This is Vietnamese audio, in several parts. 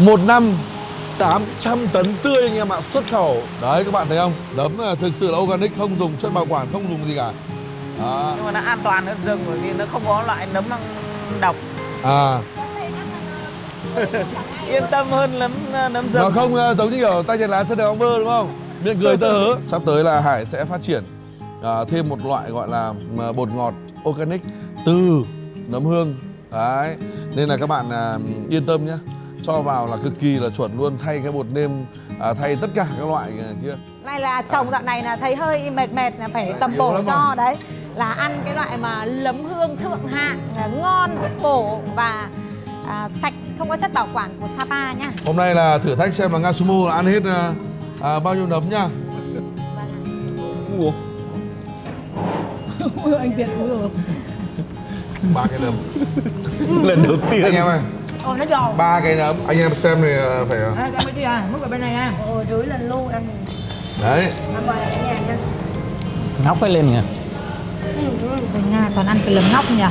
Một năm 800 tấn tươi anh em ạ, xuất khẩu. Đấy các bạn thấy không? Nấm là thực sự là organic, không dùng chất bảo quản, không dùng gì cả. Đó. Nhưng mà nó an toàn hơn rừng bởi vì nó không có loại nấm độc. À, Yên tâm hơn nấm rừng. nó không giống như kiểu tay chân lá chân đèo bơ đúng không? Miệng cười tơ hớ. Sắp tới là Hải sẽ phát triển thêm một loại gọi là bột ngọt organic từ nấm hương. Đấy, nên là các bạn yên tâm nhé. Cho vào là cực kỳ là chuẩn luôn, thay cái bột nêm, thay tất cả các loại kia. Này là chồng dạo này là thấy hơi mệt là phải tầm bổ cho đấy. Là ăn cái loại mà nấm hương thượng hạng, ngon, bổ và sạch, không có chất bảo quản của Sapa nha. Hôm nay là thử thách xem là Ngasumo là ăn hết bao nhiêu nấm nhá. Ủa? Anh Việt uống 3 cái nấm. Lần đầu tiên. Anh em ơi, ồ nó giòn. 3 cái nấm. Anh em xem thì phải. Em mới đi à, mức ở bên này nha. Ồ rưỡi lần luôn em. Đấy. Em mời cả nhà nha. Ngóc cái lên kìa. Bên Nga toàn ăn cái lấm ngóc nhỉ.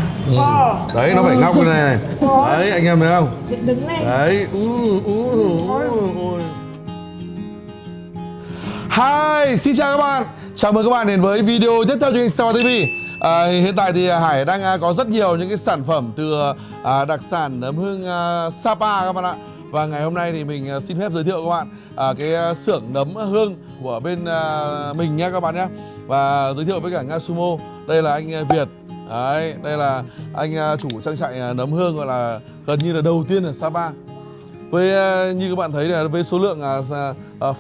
Đấy, nó phải ngóc cái này. Đấy, anh em thấy không? Đứng lên. Đấy. Hi, xin chào các bạn. Chào mừng các bạn đến với video tiếp theo trên Sapa TV. Hiện tại thì Hải đang có rất nhiều những cái sản phẩm từ đặc sản nấm hương Sapa các bạn ạ. Và ngày hôm nay thì mình xin phép giới thiệu các bạn cái xưởng nấm hương của bên mình nhé các bạn nhé. Và giới thiệu với cả Ngasumo. Đây là anh Việt. Đấy, đây là anh chủ trang trại nấm hương gọi là gần như là đầu tiên ở Sapa. Với như các bạn thấy là với số lượng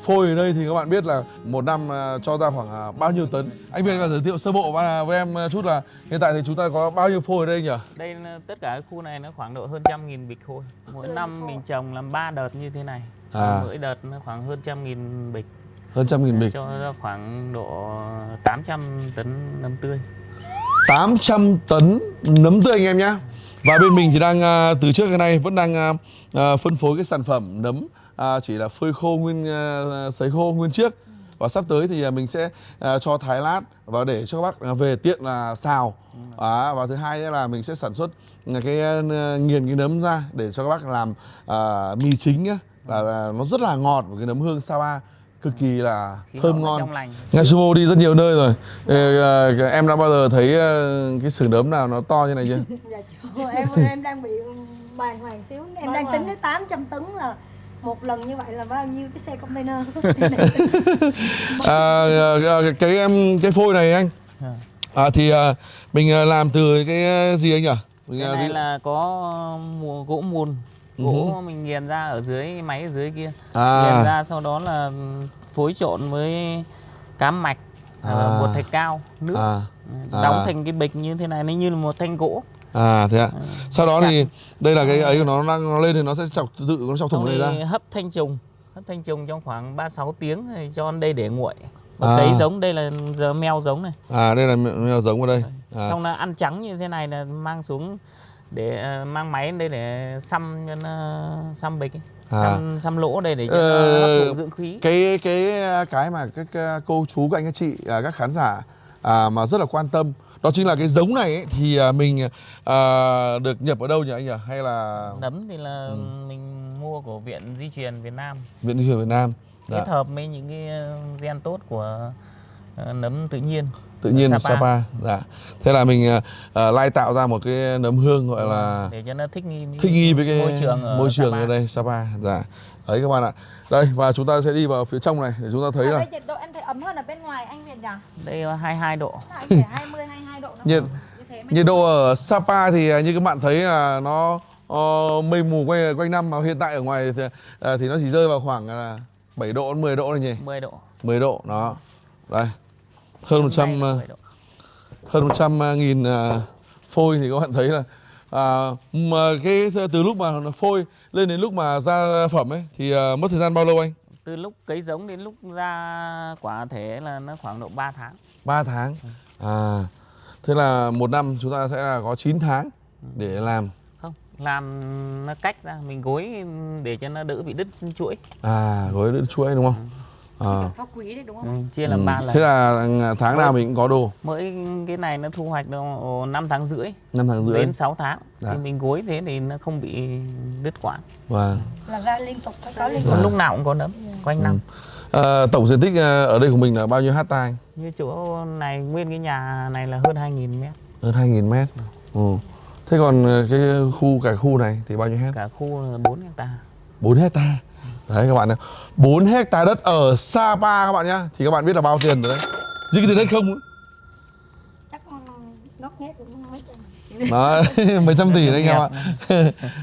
phôi ở đây thì các bạn biết là một năm cho ra khoảng bao nhiêu tấn. Anh Việt có giới thiệu sơ bộ với em chút là hiện tại thì chúng ta có bao nhiêu phôi ở đây nhỉ? Đây tất cả cái khu này nó khoảng độ hơn 100.000 bịch thôi. Mỗi năm mình trồng làm 3 đợt như thế này. Mỗi đợt nó khoảng hơn 100.000 bịch. Hơn 100.000 bịch. Cho ra khoảng độ 800 tấn nấm tươi. 800 tấn nấm tươi anh em nhé. Và bên mình thì đang từ trước cái nay vẫn đang phân phối cái sản phẩm nấm chỉ là phơi khô sấy khô nguyên chiếc. Và sắp tới thì mình sẽ cho thái lát và để cho các bác về tiện là xào. Và thứ hai nữa là mình sẽ sản xuất cái nghiền cái nấm ra để cho các bác làm mì chính nhá. Là nó rất là ngọt của cái nấm hương Sapa, cực kỳ là thơm ngon. Ngasumo đi rất nhiều nơi rồi. Em đã bao giờ thấy cái xưởng nấm nào nó to như này chưa? Dạ chưa, em đang bị bàng hoàng xíu. Em đang tính tới 800 tấn là một lần như vậy là bao nhiêu cái xe container. Cái phôi này anh thì mình làm từ cái gì anh nhỉ? Cái này là có gỗ mùn. Gỗ mình nghiền ra ở dưới máy ở dưới kia. Nghiền ra sau đó là phối trộn với cám mạch, bột thạch cao, nước, đóng thành cái bịch như thế này, nó như là một thanh gỗ. Thế ạ. Sau đó thì đây là cái ấy của nó lên thì nó sẽ tự chọc thủng này ra. Hấp thanh trùng trong khoảng 36 tiếng thì cho đây để nguội. Một cấy giống, đây là giờ meo giống này. Đây là meo giống ở đây. Xong là ăn trắng như thế này là mang xuống để mang máy đến đây để xăm bịch ấy. Xăm lỗ đây để cho nó hấp thụ dưỡng khí. Cái mà các cô chú, các anh các chị, các khán giả mà rất là quan tâm, đó chính là cái giống này ấy, thì mình được nhập ở đâu nhỉ anh nhỉ? Hay là nấm thì là mình mua của Viện Di truyền Việt Nam. Viện Di truyền Việt Nam. Kết hợp với những cái gen tốt của nấm tự nhiên Sapa. Dạ. Thế là mình lai tạo ra một cái nấm hương gọi là để cho nó thích nghi với cái môi trường Sapa. ở đây Sapa. Dạ. Đấy các bạn ạ. Đây và chúng ta sẽ đi vào phía trong này để chúng ta thấy là nhiệt độ em thấy ấm hơn ở bên ngoài anh Việt nhỉ? Đây là 22 độ. 20 22 độ. Nhiệt độ ở Sapa thì như các bạn thấy là nó mây mù quanh năm, mà hiện tại ở ngoài thì nó chỉ rơi vào khoảng 7 độ 10 độ này nhỉ? 10 độ đó. Đây. Hơn 100.000 phôi thì các bạn thấy là từ lúc mà phôi lên đến lúc mà ra phẩm ấy thì mất thời gian bao lâu anh? Từ lúc cấy giống đến lúc ra quả thể là nó khoảng độ 3 tháng. 3 tháng. Thế là một năm chúng ta sẽ là có 9 tháng để làm. Không, làm nó cách ra, mình gối để cho nó đỡ bị đứt chuỗi. Gối đứt chuỗi đúng không? Phá quý đấy đúng Ừ, không? chia làm 3 lần. Thế là tháng nào mình cũng có đồ. Mỗi cái này nó thu hoạch được 5 tháng rưỡi 5 tháng rưỡi đến 6 tháng. Dạ. Thì mình gối thế thì nó không bị đứt quả. Vâng. Là ra liên tục, có liên tục. Còn lúc nào cũng có nấm quanh năm. Tổng diện tích ở đây của mình là bao nhiêu hecta anh? Như chỗ này nguyên cái nhà này là hơn 2.000 mét. Hơn 2.000 mét. Thế còn cả khu này thì bao nhiêu hecta? Cả khu là 4 hecta. 4 hecta. Đấy các bạn nhé. 4 hecta đất ở Sapa các bạn nhá. Thì các bạn biết là bao tiền rồi đấy. Riêng cái tiền đất không? Chắc ngót nghét cũng mấy trăm. Đó, mấy trăm tỷ đấy anh em ạ.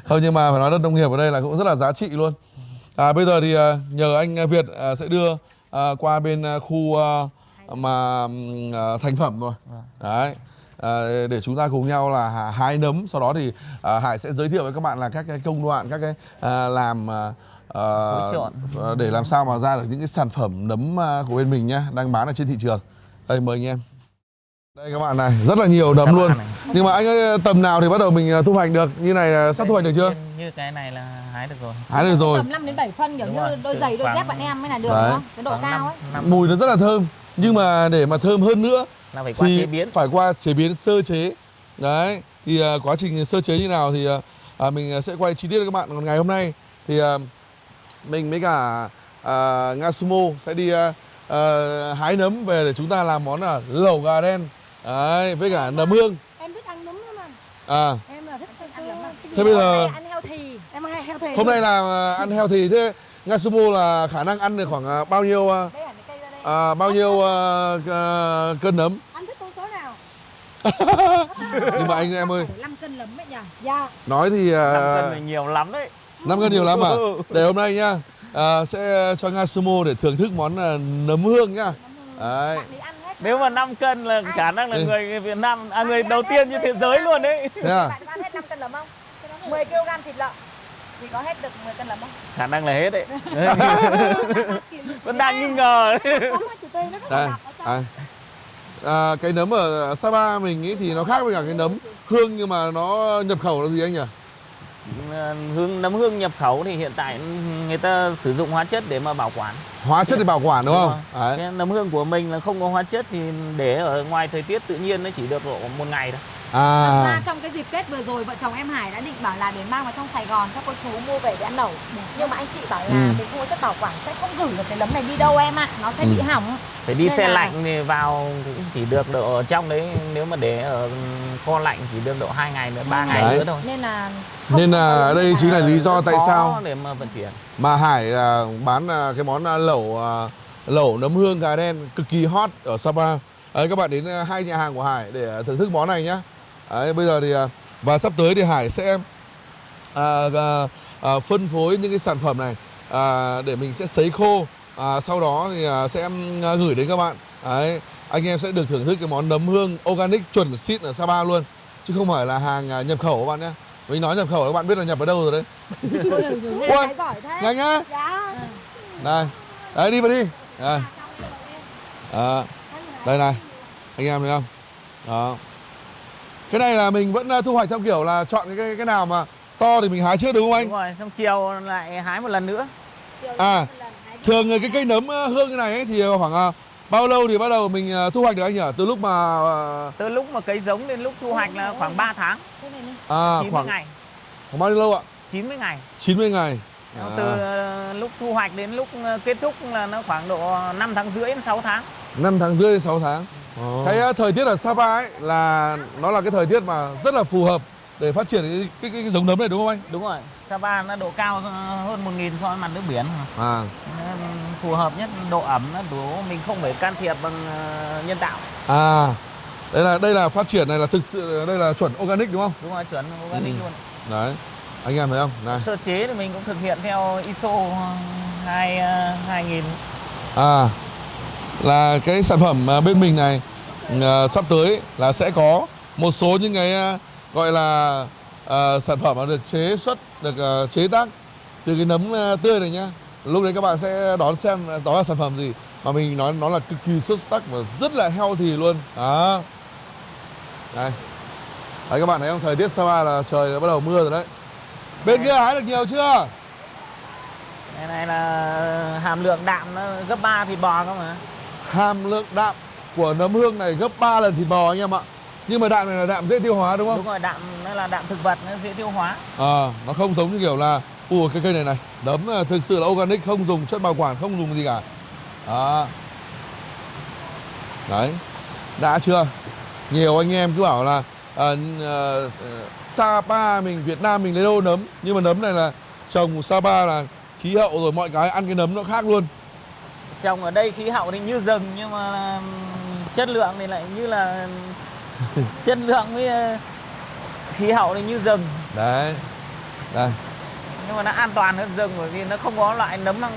Không, nhưng mà phải nói đất nông nghiệp ở đây là cũng rất là giá trị luôn. Bây giờ thì nhờ anh Việt sẽ đưa qua bên khu thành phẩm rồi. Đấy. Để chúng ta cùng nhau là hái nấm. Sau đó thì Hải sẽ giới thiệu với các bạn là các cái công đoạn, các cái làm để làm sao mà ra được những cái sản phẩm nấm của bên mình nhá, đang bán ở trên thị trường. Đây mời anh em. Đây các bạn này, rất là nhiều nấm luôn. Nhưng mà anh ơi, tầm nào thì bắt đầu mình thu hoạch được? Như này sắp thu hoạch được chưa? Như cái này là hái được rồi. Hái được rồi. Tầm 5 đến 7 phân kiểu Đúng như rồi. đôi giày đôi dép bạn em mới là được Đấy. đúng không? Cái độ cao ấy. Mùi nó rất là thơm. Nhưng mà để mà thơm hơn nữa là phải qua thì chế biến. phải qua chế biến sơ chế. Đấy. Thì quá trình sơ chế như nào thì mình sẽ quay chi tiết cho các bạn. Còn ngày hôm nay thì mình với cả Nga Sumo sẽ đi hái nấm về để chúng ta làm món là lẩu gà đen. Đấy, với cả nấm hương. Em thích ăn nấm lắm anh. Em là thích ăn nấm. Thế bây giờ Ăn healthy. Em hay healthy. hôm nay là ăn healthy. Thế Nga Sumo là khả năng ăn được khoảng bao nhiêu cân nấm? Anh thích con số nào? Nhưng mà anh em ơi, 5 cân nấm ấy nhỉ? Dạ. nói thì 5 cân thì nhiều lắm đấy. 5 cân nhiều lắm à? Để hôm nay nhá, sẽ cho Nga Sumo để thưởng thức món nấm hương nhá. Đấy. Bạn đi ăn hết. Nếu mà 5 cân là khả năng là Đi. người Việt Nam, người đầu tiên trên thế giới luôn đấy. Thế à? Bạn có ăn hết 5 cân nấm không? 10 kg thịt lợn thì có hết được 10 cân nấm không? Khả năng là hết đấy. Vẫn đang nghi ngờ. Đây. Cái nấm ở Sapa mình ý thì nó khác với cả cái nấm hương, nhưng mà nó nhập khẩu là gì anh nhỉ? Nấm hương nhập khẩu thì hiện tại người ta sử dụng hóa chất để mà bảo quản. Hóa chất để bảo quản đúng không? Đấy. Cái nấm hương của mình là không có hóa chất thì để ở ngoài thời tiết tự nhiên nó chỉ được độ 1 ngày thôi. Thật ra trong cái dịp Tết vừa rồi vợ chồng em Hải đã định bảo là để mang vào trong Sài Gòn cho cô chú mua về để ăn lẩu. Nhưng mà anh chị bảo là mình không có chất bảo quản sẽ không gửi được cái nấm này đi đâu em ạ, nó sẽ bị hỏng. Phải đi Nên xe là- lạnh thì vào cũng chỉ được độ ở trong đấy, nếu mà để ở kho lạnh chỉ được độ 2 ngày nữa, 3 ngày Đấy. nữa thôi. Nên là ở đây chính là lý do tại Khó sao để mà vận chuyển. mà Hải bán cái món lẩu nấm hương gà đen cực kỳ hot ở Sapa. Đấy, các bạn đến hai nhà hàng của Hải để thưởng thức món này nhá. Đấy, bây giờ thì và sắp tới thì Hải sẽ phân phối những cái sản phẩm này để mình sẽ sấy khô, sau đó thì sẽ gửi đến các bạn. Đấy, anh em sẽ được thưởng thức cái món nấm hương organic chuẩn xịn ở Sapa luôn, chứ không phải là hàng nhập khẩu các bạn nhé. Mình nói nhập khẩu các bạn biết là nhập ở đâu rồi đấy. Ôi, giỏi thế. nhanh á. Dạ. Đây, đấy đi vào đi. Đây. Đây này, anh em thấy không? Đó. Cái này là mình vẫn thu hoạch theo kiểu là chọn cái nào mà to thì mình hái trước đúng không anh? Đúng rồi, xong chiều lại hái một lần nữa. Thường cái cây nấm hương cái này ấy, thì khoảng bao lâu thì bắt đầu mình thu hoạch được anh nhỉ? Từ lúc mà Từ lúc mà cấy giống đến lúc thu hoạch là khoảng 3 tháng. 90 khoảng ngày. bao nhiêu lâu ạ? 90 ngày. 90 ngày. Từ lúc thu hoạch đến lúc kết thúc là nó khoảng độ 5 tháng rưỡi đến 6 tháng. 5 tháng rưỡi đến 6 tháng. Cái thời tiết ở Sapa ấy là nó là cái thời tiết mà rất là phù hợp để phát triển cái giống nấm này đúng không anh? Đúng rồi, Sapa nó độ cao hơn 1.000 so với mặt nước biển. Phù hợp nhất, độ ẩm nó đủ, mình không phải can thiệp bằng nhân tạo. Đây là phát triển này là thực sự đây là chuẩn organic đúng không? Đúng rồi, chuẩn organic luôn. Đấy, anh em thấy không? Này. Sơ chế thì mình cũng thực hiện theo ISO 2000. Là cái sản phẩm bên mình này sắp tới là sẽ có một số những cái gọi là sản phẩm mà được chế xuất, được chế tác từ cái nấm tươi này nhá. Lúc đấy các bạn sẽ đón xem đó là sản phẩm gì mà mình nói nó là cực kỳ xuất sắc và rất là healthy luôn. Đó. Đây. Đấy các bạn thấy không? Thời tiết Sapa là trời đã bắt đầu mưa rồi đấy. Bên kia hái được nhiều chưa? Cái này là hàm lượng đạm nó gấp 3 thịt bò không mà. Hàm lượng đạm của nấm hương này gấp 3 lần thịt bò anh em ạ. Nhưng mà đạm này là đạm dễ tiêu hóa đúng không? Đúng rồi, đạm nó là đạm thực vật, nó dễ tiêu hóa. Nó không giống như kiểu là cái cây này nấm thực sự là organic, không dùng chất bảo quản, không dùng gì cả. Đấy, đã chưa? Nhiều anh em cứ bảo là Sapa mình, Việt Nam mình lấy đâu nấm. Nhưng mà nấm này là trồng Sapa là khí hậu rồi mọi cái ăn cái nấm nó khác luôn. Trồng ở đây khí hậu thì như rừng, nhưng mà chất lượng thì lại như là chất lượng với khí hậu thì như rừng. Đấy, đây. Nhưng mà nó an toàn hơn rừng bởi vì nó không có loại nấm năng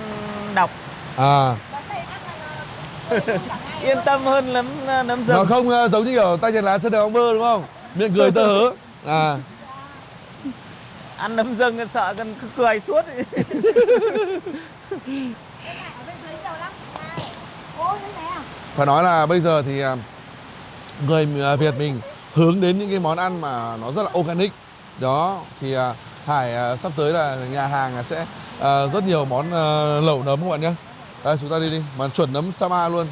độc. Yên tâm hơn nấm rừng. Nó không giống như kiểu tay chân lá chân đèo ong bơ đúng không? Miệng cười tơ hớ. Ăn nấm rừng sợ cần cười suốt. Phải nói là bây giờ thì người Việt mình hướng đến những cái món ăn mà nó rất là organic. Đó, thì Hải sắp tới là nhà hàng sẽ rất nhiều món lẩu nấm các bạn nhé. Đây, chúng ta đi mà chuẩn nấm Sapa luôn.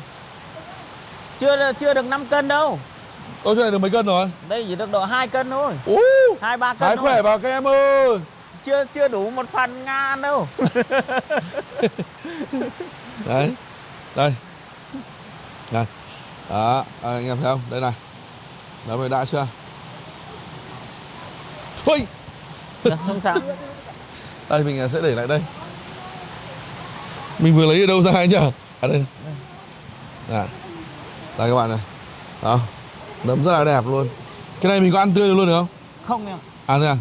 Chưa được 5 cân đâu. Chỗ này được mấy cân rồi? Đây chỉ được độ 2 cân thôi. 2-3 cân Hải thôi. khỏe vào các em ơi. Chưa đủ một phần Nga ăn đâu. Đấy. Đây. Đây. Đó, anh em thấy không? Đây này. Nấm này đã chưa? Ôi. Không sao. Đây mình sẽ để lại đây. Mình vừa lấy ở đâu ra anh nhỉ? Đây. Đây các bạn này. Đó. Nấm rất là đẹp luôn. Cái này mình có ăn tươi được luôn được không? Không em. Thế à?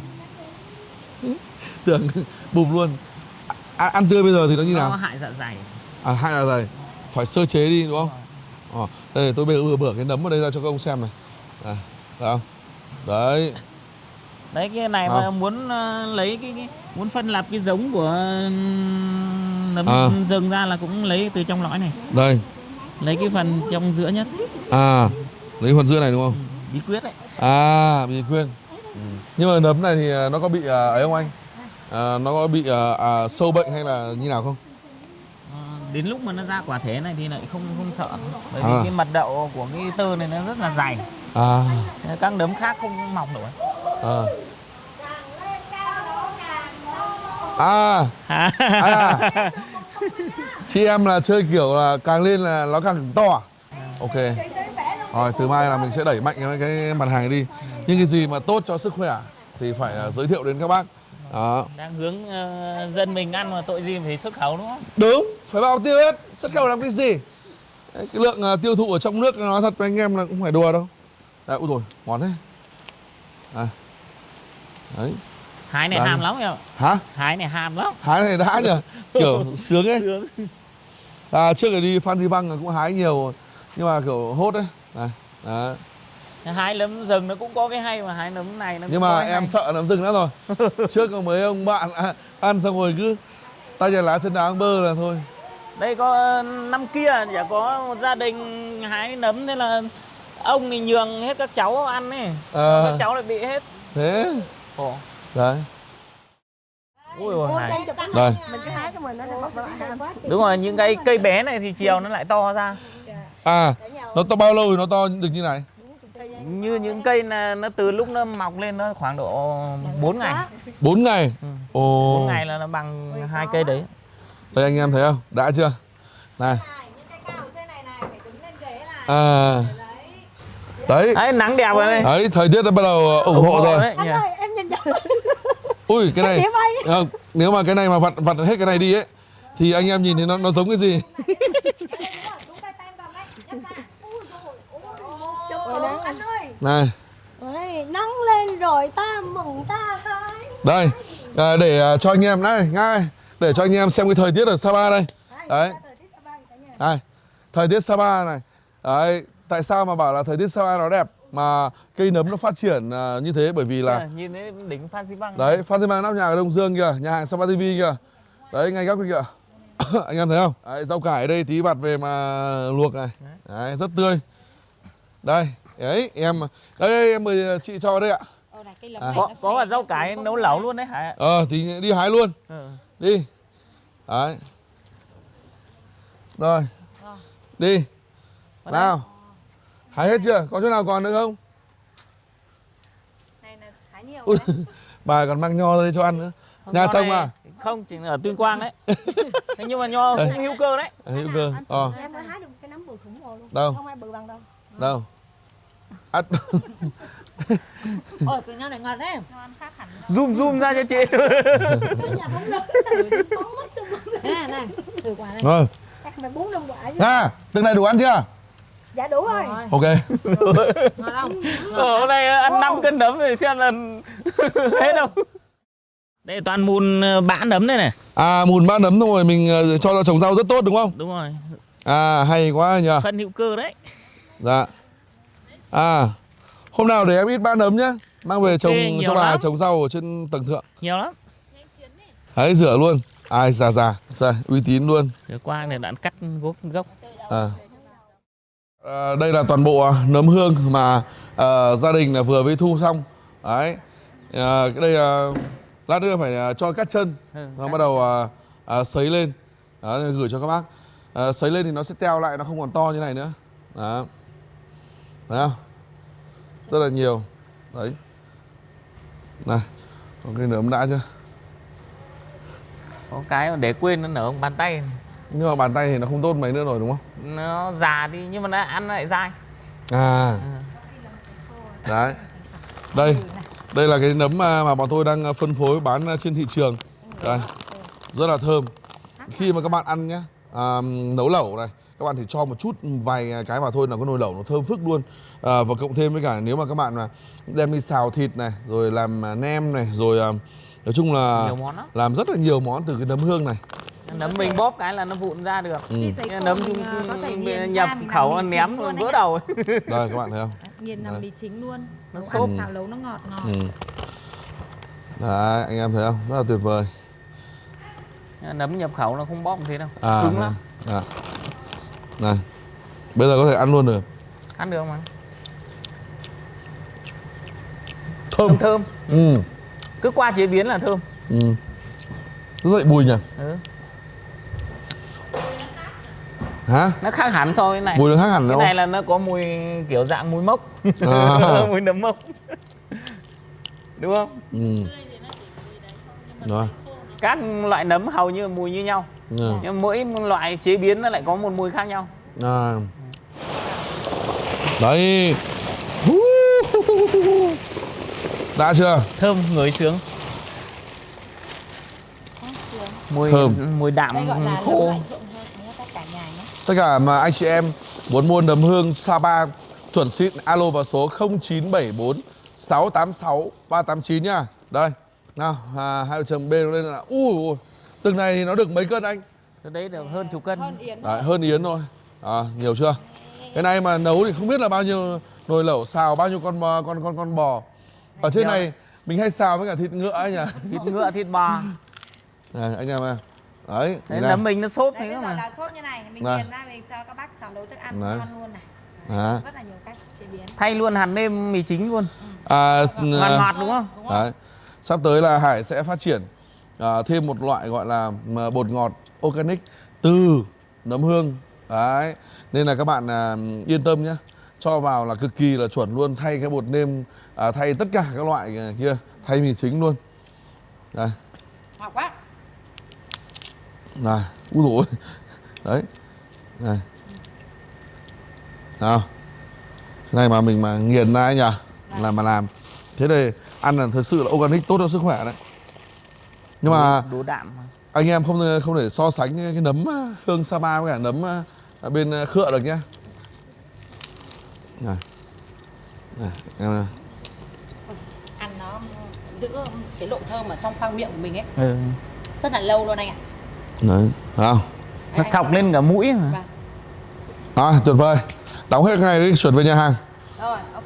Tưởng bùm luôn. Ăn tươi bây giờ thì nó như nào? Nó hại dạ dày. Hại dạ dày. Phải sơ chế đi đúng không? Đây tôi bữa cái nấm ở đây ra cho các ông xem này. Đấy không? Đấy. Đấy cái này mà muốn lấy muốn phân lập cái giống của nấm rừng ra là cũng lấy từ trong lõi này. Đây. Lấy cái phần trong giữa nhất. Lấy phần giữa này đúng không? Bí quyết đấy. Bí quyết. Nhưng mà nấm này thì nó có bị ấy không anh? Nó có bị sâu bệnh hay là như nào không? Đến lúc mà nó ra quả thế này thì lại không sợ. Bởi vì cái mật đậu của cái tơ này nó rất là dày. Các nấm khác không mọc nổi. Chị em là chơi kiểu là càng lên là nó càng to. Ok. Rồi từ mai là mình sẽ đẩy mạnh cái mặt hàng này đi. Nhưng cái gì mà tốt cho sức khỏe thì phải giới thiệu đến các bác. Đang hướng dân mình ăn mà tội gì phải xuất khẩu đúng không? Đúng, phải vào tiêu hết. Xuất khẩu làm cái gì? Cái lượng tiêu thụ ở trong nước nói thật với anh em là cũng phải đùa đâu. Đấy, ui rồi, ngon thế. Đấy. Hái này ham lắm em. Hả? Hái này ham lắm. Hái này đã nhỉ? Kiểu sướng ấy. Trước rồi đi Phan Xi Păng cũng hái nhiều nhưng mà kiểu hốt đấy. Đấy. Hái nấm rừng nó cũng có cái hay mà hái nấm này nó nhưng mà em hay. Sợ nấm rừng lắm rồi. Trước có mấy ông bạn ăn xong rồi cứ tay chân lá chân đá bơ là thôi. Đây có năm kia chả có một gia đình hái nấm thế là ông thì nhường hết các cháu ăn ấy. Các cháu lại bị hết. Thế. Đấy. Ui dồi, đây. Mình cứ hái xong rồi nó sẽ bóc lại. Đúng rồi, những cái cây bé này thì chiều nó lại to ra. Nó to bao lâu thì nó to được như này? Như những cây là nó từ lúc nó mọc lên nó khoảng độ 4 ngày. 4 ngày? 4 ngày là nó bằng 2 cây đấy. Đây anh em thấy không? Đã chưa? Này. Đấy. Nắng đẹp rồi đây. Đấy, thời tiết đã bắt đầu ủng hộ rồi. Anh ơi, em nhìn nhận. Ui, cái này không, nếu mà cái này mà vặt hết cái này đi ấy thì anh em nhìn thì nó giống cái gì? Anh ơi. Này. Nắng lên rồi ta mừng ta hái. Đây, để cho anh em này, ngay để cho anh em xem cái thời tiết ở Sapa đây. Đấy. Đây, thời tiết Sapa này. Đấy, tại sao mà bảo là thời tiết Sapa nó đẹp mà cây nấm nó phát triển như thế bởi vì là nhìn thấy đỉnh Phan Xi Păng. Đấy, Phan Xi Păng nóc nhà ở Đông Dương kìa, nhà hàng Sapa TV kìa. Đấy, ngay góc kìa. Anh em thấy không? Đấy, rau cải ở đây tí vặt về mà luộc này. Đấy, rất tươi. Đây, đấy em. Đây em mời chị cho đây ạ. Có cả rau cải nấu lẩu luôn đấy hả? Thì đi hái luôn. Đi. Đấy. Rồi. Đi. Nào. Hái hết chưa? Có chỗ nào còn nữa không? Này là khá nhiều Ui, đấy. bà còn mang nho ra đây cho ăn nữa. Nhà Nho trông này- à? Không, chỉ ở Tuyên Quang đấy. Thế nhưng mà nho cũng hữu cơ đấy. Hữu cơ. Em mới hái được cái nấm bự khủng bồ luôn. Đâu? Không ai bự bằng đâu. Đâu? Ăn. Ôi cái nho này ngọt đấy. Zoom ra cho chị. Cái nhà bóng lớn. Bóng mất sưng. Này này, thử quả này. Rồi. Ăn phải 4-5 quả chứ. Nha, từng này đủ ăn chưa? Dạ đủ rồi. Rồi, Ok. ngon không? Hôm nay ăn 5 cân nấm rồi xem là hết đâu. Đây toàn mùn bã nấm đây này. À, mùn bã nấm xong rồi mình cho nó trồng rau rất tốt đúng không? Đúng rồi, À, hay quá nhờ. phân hữu cơ đấy. Dạ. À, hôm nào để em ít bã nấm nhá. Mang về trồng nhiều cho bà lắm. trồng rau ở trên tầng thượng. Nhiều lắm. Đấy, rửa luôn. Ai già, uy tín luôn. Rồi qua này đoạn cắt gốc. À. Đây là toàn bộ nấm hương mà gia đình là vừa mới thu xong. Đấy. Cái đây là lát nữa phải cho cắt chân. Nó bắt đầu sấy lên. Đó, gửi cho các bác. Sấy lên thì nó sẽ teo lại, nó không còn to như này nữa. Đó. Thấy không? Rất là nhiều. Đấy. Này. Có cái nấm đã chưa? Có cái mà để quên nó nở bàn tay. Nhưng mà bàn tay thì nó không tốt mấy nữa rồi đúng không? Nó già đi nhưng mà nó ăn lại dai. À. Đấy. Đây là cái nấm mà bọn tôi đang phân phối bán trên thị trường. Đây. Rất là thơm. Khi mà các bạn ăn nhé, nấu lẩu này, các bạn thì cho một chút vài cái vào thôi là có nồi lẩu nó thơm phức luôn. Và cộng thêm với cả nếu mà các bạn mà đem đi xào thịt này, rồi làm nem này, rồi nói chung là Nhiều món lắm. làm rất là nhiều món từ cái nấm hương này. Nấm mình bóp cái là nó vụn ra được. Khi sấy khô Nấm mình, có thể nghiền nhập ra, mình khẩu làm mì ném chính luôn vỡ đấy đầu. Đây các bạn thấy không? Nghiền làm mì chính luôn. Nó Nấu xốp. ăn xào nấu nó ngọt. Ừ. Đấy, anh em thấy không? Rất là tuyệt vời. Nấm nhập khẩu nó không bóp thế đâu. À, Cứng lắm. à. Này. Bây giờ có thể ăn luôn rồi. Ăn được mà. Thơm. Thơm. Ừ. Cứ qua chế biến là thơm. Ừ. Rất dậy mùi nhỉ? Ừ. Hả? Nó khác hẳn so với này. Mùi nó khác hẳn Cái đâu? này là nó có mùi kiểu dạng mùi mốc. À. Mùi nấm mốc. Đúng không? Ừ. Rồi. Các loại nấm hầu như mùi như nhau. Ừ. Nhưng mỗi loại chế biến nó lại có một mùi khác nhau. À. Đấy. Đã chưa? Thơm ngửi sướng. Mùi Thơm. mùi đạm Đây gọi là khô. nấm lạnh thượng hạng tất cả nhà nhé. Tất cả mà anh chị em muốn mua nấm hương Sapa chuẩn xịn alo vào số 0974 686 389 nha. Đây. Nào, hai vợ chồng bê nó lên là ui, từng này thì nó được mấy cân anh? Cái đấy được hơn chục cân. Hơn yến. Đấy, hơn yến thôi. Nhiều chưa? Cái này mà nấu thì không biết là bao nhiêu nồi lẩu xào bao nhiêu con bò. Ở trên Nhiều. này mình hay xào với cả thịt ngựa ấy nhỉ? Thịt ngựa, thịt bò. Này, anh em à. Đấy, Đấy, nhìn này. nấm mình nó xốp Đấy, thế bây giờ mà. là sốt như này, mình Này. nghiền ra mình cho các bác xào nấu thức ăn Đấy. ngon luôn này. Đấy. Rất là nhiều cách chế biến. Thay luôn hẳn nêm mì chính luôn. À, Ngọt ngọt đúng không? Đấy. Sắp tới là Hải sẽ phát triển thêm một loại gọi là bột ngọt organic từ nấm hương. Đấy. Nên là các bạn yên tâm nhé. Cho vào là cực kỳ là chuẩn luôn. Thay cái bột nêm, thay tất cả các loại kia. Thay mì chính luôn. Đây. Ngọt quá. Này. Úi dồi ôi. Đấy. Này. Nào. Cái này mà mình mà nghiền ra ấy nhỉ. Mà làm. Thế này ăn là thực sự là organic tốt cho sức khỏe đấy. Nhưng mà Đủ đạm mà. anh em không thể so sánh cái nấm hương Sapa với cả nấm ở bên Khựa được nhá. Này. Này, em này. Ăn nó giữ cái độ thơm ở trong khoang miệng của mình ấy Ừ. rất là lâu luôn anh ạ. Đấy, thấy không? Nó sọc lên cả mũi mà. Vâng. Tuyệt vời. Đóng hết cái này đi, chuyển về nhà hàng. Rồi, ok.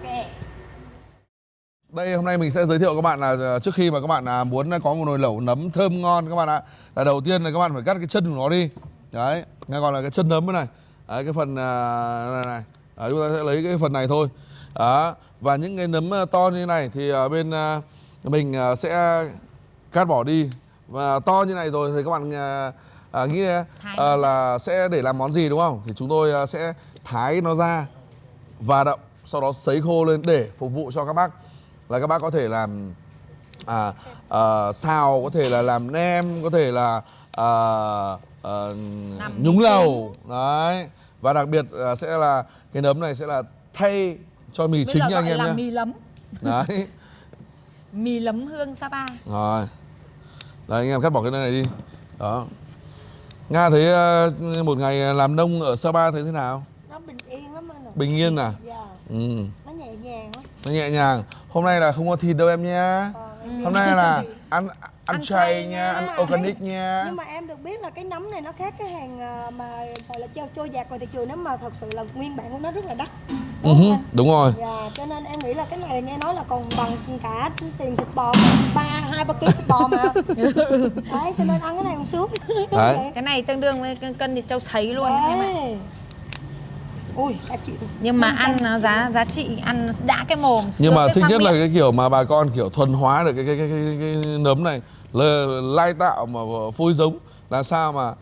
Đây hôm nay mình sẽ giới thiệu các bạn là trước khi mà các bạn muốn có một nồi lẩu nấm thơm ngon các bạn ạ, là đầu tiên là các bạn phải cắt cái chân của nó đi. Đấy, nghe gọi là cái chân nấm thế này. Đấy, cái phần này. Đấy, chúng ta sẽ lấy cái phần này thôi. Đó, và những cái nấm to như này thì bên mình sẽ cắt bỏ đi. Và to như này rồi thì các bạn nghĩ là sẽ để làm món gì đúng không? Thì chúng tôi sẽ thái nó ra và đậm, sau đó sấy khô lên để phục vụ cho các bác. Là các bác có thể làm xào, có thể là làm nem, có thể là nhúng lẩu đấy. Và đặc biệt sẽ là cái nấm này sẽ là thay cho mì chính nha anh em nhé. Mì lấm. Đấy. Mì lấm hương Sapa. Rồi. Đấy anh em cắt bỏ cái này đi. Đó. Nga thấy một ngày làm nông ở Sapa thấy thế nào? Nó bình yên lắm anh ạ. Bình yên à? Dạ. Ừ. Nó nhẹ nhàng lắm. Nó nhẹ nhàng. Hôm nay là không có thịt đâu em nha. Hôm nay là ăn chay nha, ăn organic nha. Nhưng mà em được biết là cái nấm này nó khác cái hàng mà gọi là trôi dạt ngoài thị trường, nếu mà thật sự là nguyên bản của nó rất là đắt. Đúng rồi. Dạ, cho nên em nghĩ là cái này nghe nói là còn bằng cả tiền thịt bò, 2-3 kg thịt bò mà. Đấy, cho nên ăn cái này còn sướng. Đấy. Cái này tương đương với cân thịt trâu sấy luôn em ạ. Ui, cả chị. Nhưng mà ăn nó giá trị, ăn đã cái mồm. Nhưng mà cái thích khoang nhất là miệng. cái kiểu mà bà con kiểu thuần hóa được cái nấm này, lai tạo mà phối giống là sao mà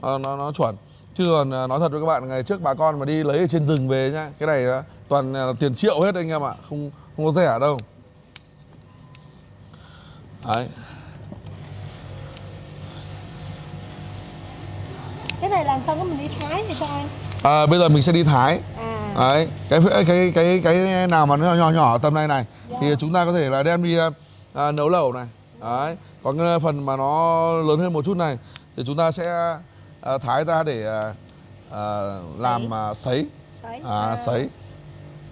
nó chuẩn. Chứ còn nói thật với các bạn, ngày trước bà con mà đi lấy ở trên rừng về nhá, cái này toàn là tiền triệu hết anh em ạ, không có rẻ đâu. Đấy. Cái này làm sao có mình đi thái thì sao anh? Bây giờ mình sẽ đi thái. Đấy, cái nào mà nó nhỏ tầm này thì chúng ta có thể là đem đi nấu lẩu này. Đấy, còn cái phần mà nó lớn hơn một chút này thì chúng ta sẽ thái ra để làm sấy. Sấy.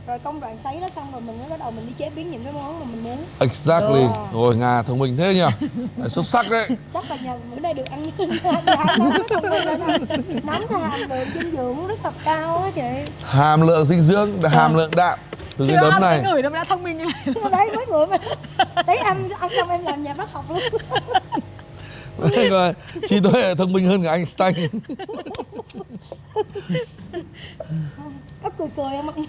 Rồi công đoạn sấy nó xong rồi mình mới bắt đầu mình đi chế biến những cái món mà mình muốn. Exactly. Rồi Nga thông minh thế nhỉ. Đấy, xuất sắc đấy. Chắc là nhờ bữa nay được ăn nấm thì hàm lượng dinh dưỡng rất là cao á chị. Hàm lượng dinh dưỡng, hàm lượng đạm từ cái nấm này. Người nó đã thông minh như này. Đấy mấy người mà đấy ăn xong em làm nhà bác học luôn. Rồi, trí tuệ thông minh hơn cả Einstein. Có cười em ăn.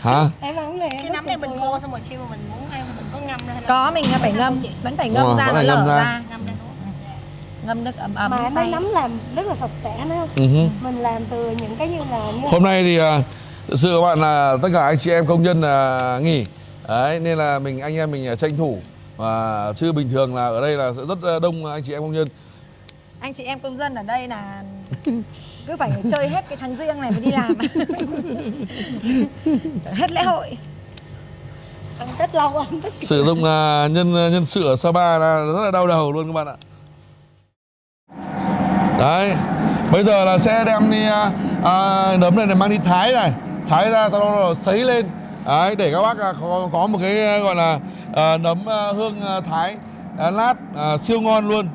Hả? Em ăn cái này. Cái nấm này mình khô xong rồi khi mà mình muốn ăn mình có ngâm ra hay là Có, mình phải ngâm, vẫn phải ngâm ra, nó phải lở ngâm ra. ra. ngâm ra đúng không? Ngâm nước ấm ấm. Mà em thấy nấm làm rất là sạch sẽ nữa. Mình làm từ những cái như là Hôm nay thì thực sự các bạn là tất cả anh chị em công nhân nghỉ. Đấy, nên là anh em mình tranh thủ. Chứ bình thường là ở đây là sẽ rất đông anh chị em công nhân. Anh chị em công dân ở đây là cứ phải chơi hết cái tháng riêng này mới đi làm. Hết lễ hội. ăn Tết lâu ăn Tết. Sử dụng nhân sự ở Sapa là rất là đau đầu luôn các bạn ạ. Đấy, bây giờ là sẽ đem đi nấm này mang đi thái này, thái ra sau đó là sấy lên. Đấy, để các bác có một cái gọi là nấm hương thái lát siêu ngon luôn.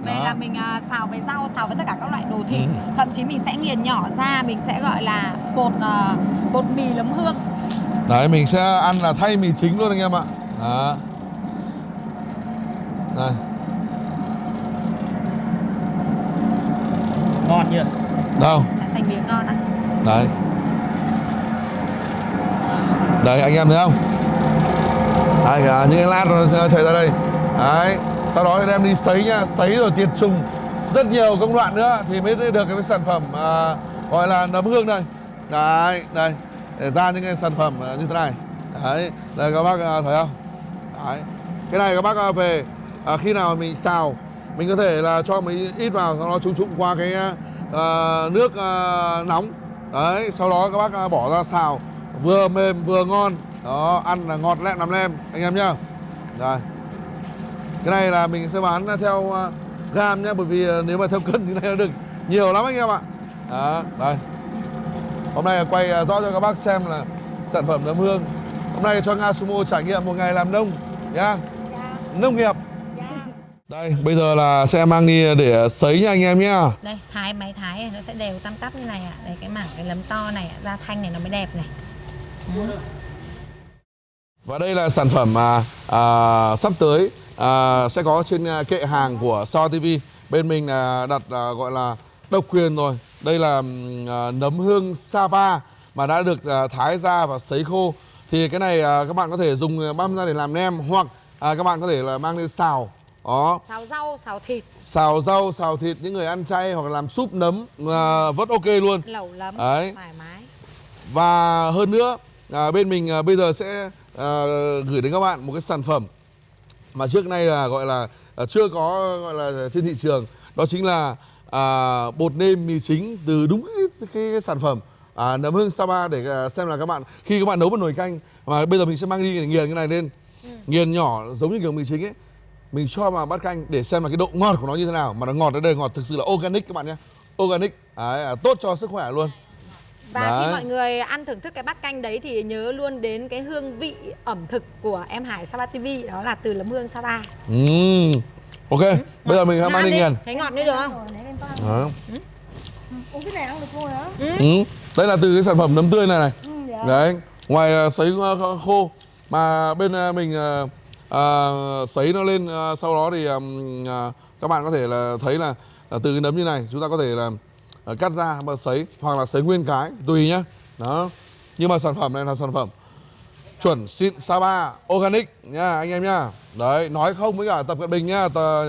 Đây là mình xào với rau, xào với tất cả các loại đồ thịt. Thậm chí mình sẽ nghiền nhỏ ra, mình sẽ gọi là bột mì nấm hương. Đấy, mình sẽ ăn là thay mì chính luôn anh em ạ. Đó. Đây. Ngon chưa? Đâu? Thành miếng ngon á. Đấy. Đấy anh em thấy không? Đấy, những cái lát nó chảy ra đây. Đấy. Sau đó thì đem đi sấy nha, sấy rồi tiệt trùng rất nhiều công đoạn nữa thì mới được cái sản phẩm gọi là nấm hương đây. Đấy, đây để ra những cái sản phẩm như thế này. Đấy, đây các bác thấy không? Đấy, cái này các bác về khi nào mình xào mình có thể là cho mấy ít vào, sau đó trụng qua cái nước nóng. Đấy, sau đó các bác bỏ ra xào vừa mềm vừa ngon. Đó, ăn là ngọt lẹm làm lem anh em nhá. Rồi. Cái này là mình sẽ bán theo gam nhé, bởi vì nếu mà theo cân thì này nó được nhiều lắm anh em ạ. Đó, đây. Hôm nay quay rõ cho các bác xem là sản phẩm nấm hương. Hôm nay cho Nga Sumo trải nghiệm một ngày làm nông nhá. Nông nghiệp. Đây, bây giờ là sẽ mang đi để sấy nha anh em nhá. Đây, máy thái này nó sẽ đều tăm tắp như này ạ. Đây cái mảng cái nấm to này, da thanh này nó mới đẹp này. Và đây là sản phẩm sắp tới sẽ có trên kệ hàng của Sao TV. Bên mình đặt gọi là độc quyền rồi. Đây là nấm hương Sapa mà đã được thái ra và sấy khô. Thì cái này các bạn có thể dùng băm ra để làm nem, hoặc các bạn có thể là mang lên xào Đó. Xào rau, xào thịt, Xào rau, xào thịt, những người ăn chay hoặc là làm súp nấm vẫn ok luôn. lẩu nấm, Đấy. thoải mái. Và hơn nữa bên mình bây giờ sẽ gửi đến các bạn một cái sản phẩm mà trước nay là gọi là chưa có gọi là trên thị trường. Đó chính là bột nêm mì chính từ đúng cái sản phẩm nấm hương Sapa, để xem là các bạn khi các bạn nấu một nồi canh, mà bây giờ mình sẽ mang đi để nghiền cái này lên, nghiền nhỏ giống như kiểu mì chính ấy, mình cho vào bát canh để xem là cái độ ngọt của nó như thế nào. Mà nó ngọt ở đây, ngọt thực sự là organic các bạn nhé, organic. Đấy, tốt cho sức khỏe luôn. Và Đấy. khi mọi người ăn thưởng thức cái bát canh đấy thì nhớ luôn đến cái hương vị ẩm thực của em Hải Sapa TV, đó là từ nấm hương Sapa. Ok, bây giờ mình mang đi nghiền. Thấy ngọt nữa được không? Rồi, để em có ăn. Đó. Ủa, cái này ăn được luôn hả? Đây là từ cái sản phẩm nấm tươi này này. Dạ. Đấy, ngoài sấy khô mà bên mình sấy nó lên, sau đó thì các bạn có thể là thấy là từ cái nấm như này chúng ta có thể là cắt ra mà sấy, hoặc là sấy nguyên cái tùy nhá. Đó. Nhưng mà sản phẩm này là sản phẩm chuẩn xịn Sapa organic nha anh em nhá. Đấy, nói không với cả Tập Cận Bình nhá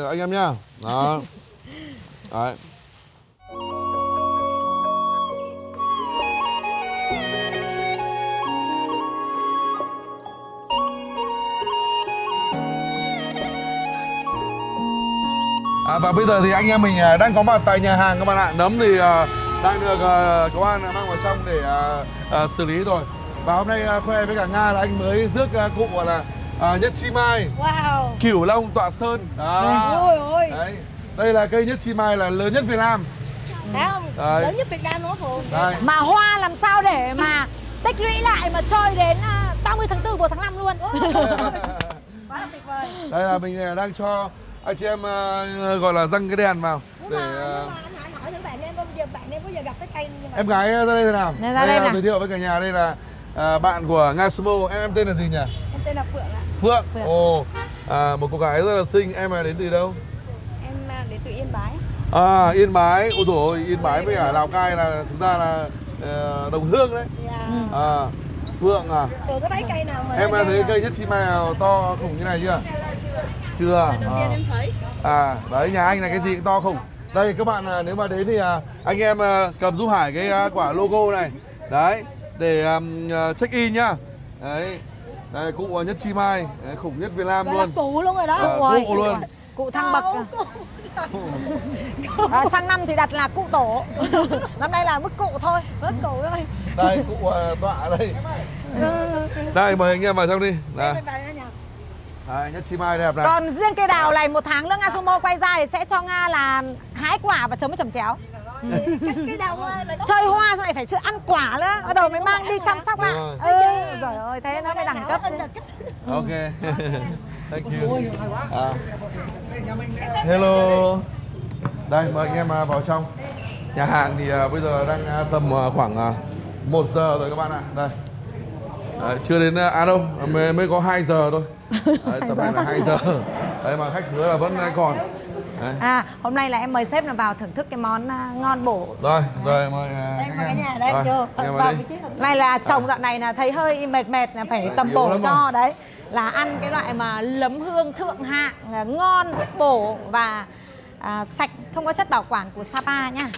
anh em nhá. Đó. Đấy. Và bây giờ thì anh em mình đang có mặt tại nhà hàng các bạn ạ. Nấm thì đang được có anh mang vào trong để xử lý rồi. Và hôm nay khoe với cả Nga là anh mới rước cụ gọi là nhất chi mai, Wow. Cửu Long tọa sơn. Đó. Ôi ôi. Đấy. Đây là cây nhất chi mai là lớn nhất Việt Nam. Thấy không? Đấy. Lớn nhất Việt Nam nữa Phượng. Đây. Mà hoa làm sao để mà tích lũy lại mà chơi đến 30 tháng 4, 1 tháng 5 luôn. Quá là tuyệt vời. Đây là mình đang cho anh chị em gọi là răng cái đèn vào Nhưng để mà anh Hải hỏi thử bạn em, bạn em có giờ gặp cái cây nhưng mà em gái ra đây thế nào? Đây, ra đây nào. Giới thiệu với cả nhà, đây là bạn của Nga Sumo. Em tên là gì nhỉ? em tên là Phượng ạ. Phượng. Phượng. Ồ, một cô gái rất là xinh. Em là đến từ đâu? Em đến từ Yên Bái. Yên Bái. Ôi dồi ôi, Yên Bái với cả Lào Cai là chúng ta là đồng hương đấy. Dạ. Phượng à. Phượng có thấy cây nào mà Em đã thấy cây nhất chi mai nào to khủng như này chưa? Chưa. em thấy. Đấy, nhà anh là cái gì cũng to khủng. Đây các bạn, nếu mà đến thì anh em cầm giúp Hải cái quả logo này. Đấy, để check in nhá. Đấy. Đây, cụ nhất chi mai, đấy, khủng nhất Việt Nam Gọi là luôn. cụ luôn rồi đó. Cụ luôn. Cụ thăng bậc. Sang năm thì đặt là cụ tổ. Năm nay là mức cụ thôi. Bớt cụ thôi. Đây, cụ tọa đây. Đây, mời anh em vào trong đi. Đây. Đấy, nhất chi mai đẹp này. Còn riêng cây đào này 1 tháng nữa Nga Sumo quay ra thì sẽ cho Nga là hái quả và chấm với chầm chéo. Cái đầu lại có Chơi hoa xong lại phải chưa ăn quả nữa, bắt đầu mới mang đi chăm sóc lại. Trời ơi, thế nó mới đẳng cấp chứ. Ok. Thank you. Hello. Đây, mời anh em vào trong. Nhà hàng thì bây giờ đang tầm khoảng 1 giờ rồi các bạn ạ. Đây. Đấy, chưa đến đâu, mới có 2 giờ thôi. Đấy, tầm này là 2 giờ. Đấy mà khách hứa là vẫn còn. Đấy. Hôm nay là em mời sếp là vào thưởng thức cái món ngon bổ. Rồi mời đây mà cả nhà đây Rồi, vô anh em vào vào vị đi. trí hợp lý. Này là chồng dạo này là thấy hơi mệt là phải tầm yếu bổ lắm cho rồi. đấy. Là ăn cái loại mà nấm hương thượng hạng, ngon, bổ và sạch, không có chất bảo quản của Sapa nha.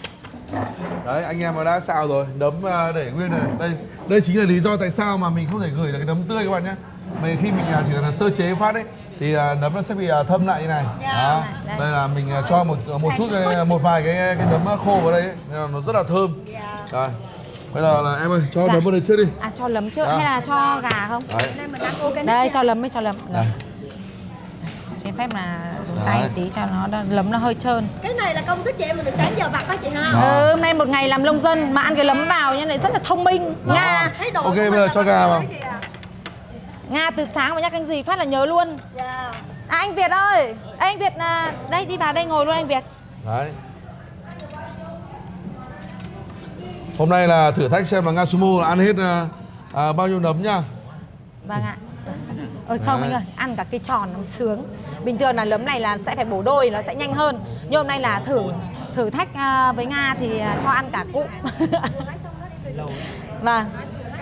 Đấy, anh em mà đã xào rồi, nấm để nguyên này. Đây chính là lý do tại sao mà mình không thể gửi được cái nấm tươi các bạn nhé. Mình khi mình chỉ cần là sơ chế phát ấy thì nấm nó sẽ bị thâm lại như này. Đó. Đây là mình cho một chút một vài cái nấm khô vào đây ấy. Nên là nó rất là thơm. Rồi. Bây giờ là em ơi, cho nấm vào đây trước đi. Cho nấm trước Đó. hay là cho gà không? Đấy. Đây mình ăn ok. Đây cho nấm cho nấm. Đây. Xin phép là dùng Đấy. tay tí cho nó nấm nó hơi trơn. Cái này là công sức chị em mình từ sáng giờ vặt đó chị ha. Hôm nay một ngày làm nông dân mà ăn cái nấm vào như này rất là thông minh. Nga. Thấy đồ Ok, của bây mình giờ là cho gà vào. cái gì à? Nga từ sáng mà nhắc anh gì phát là nhớ luôn. Dạ. Anh Việt ơi, anh Việt đây đi vào đây ngồi luôn anh Việt. Đấy. Hôm nay là thử thách xem là Nga Sumo là ăn hết bao nhiêu nấm nha. Vâng ạ. Ôi không anh ơi, ăn cả cây tròn nó sướng. Bình thường là nấm này là sẽ phải bổ đôi, nó sẽ nhanh hơn. Nhưng hôm nay là thử thách với Nga thì cho ăn cả cụm. Vâng,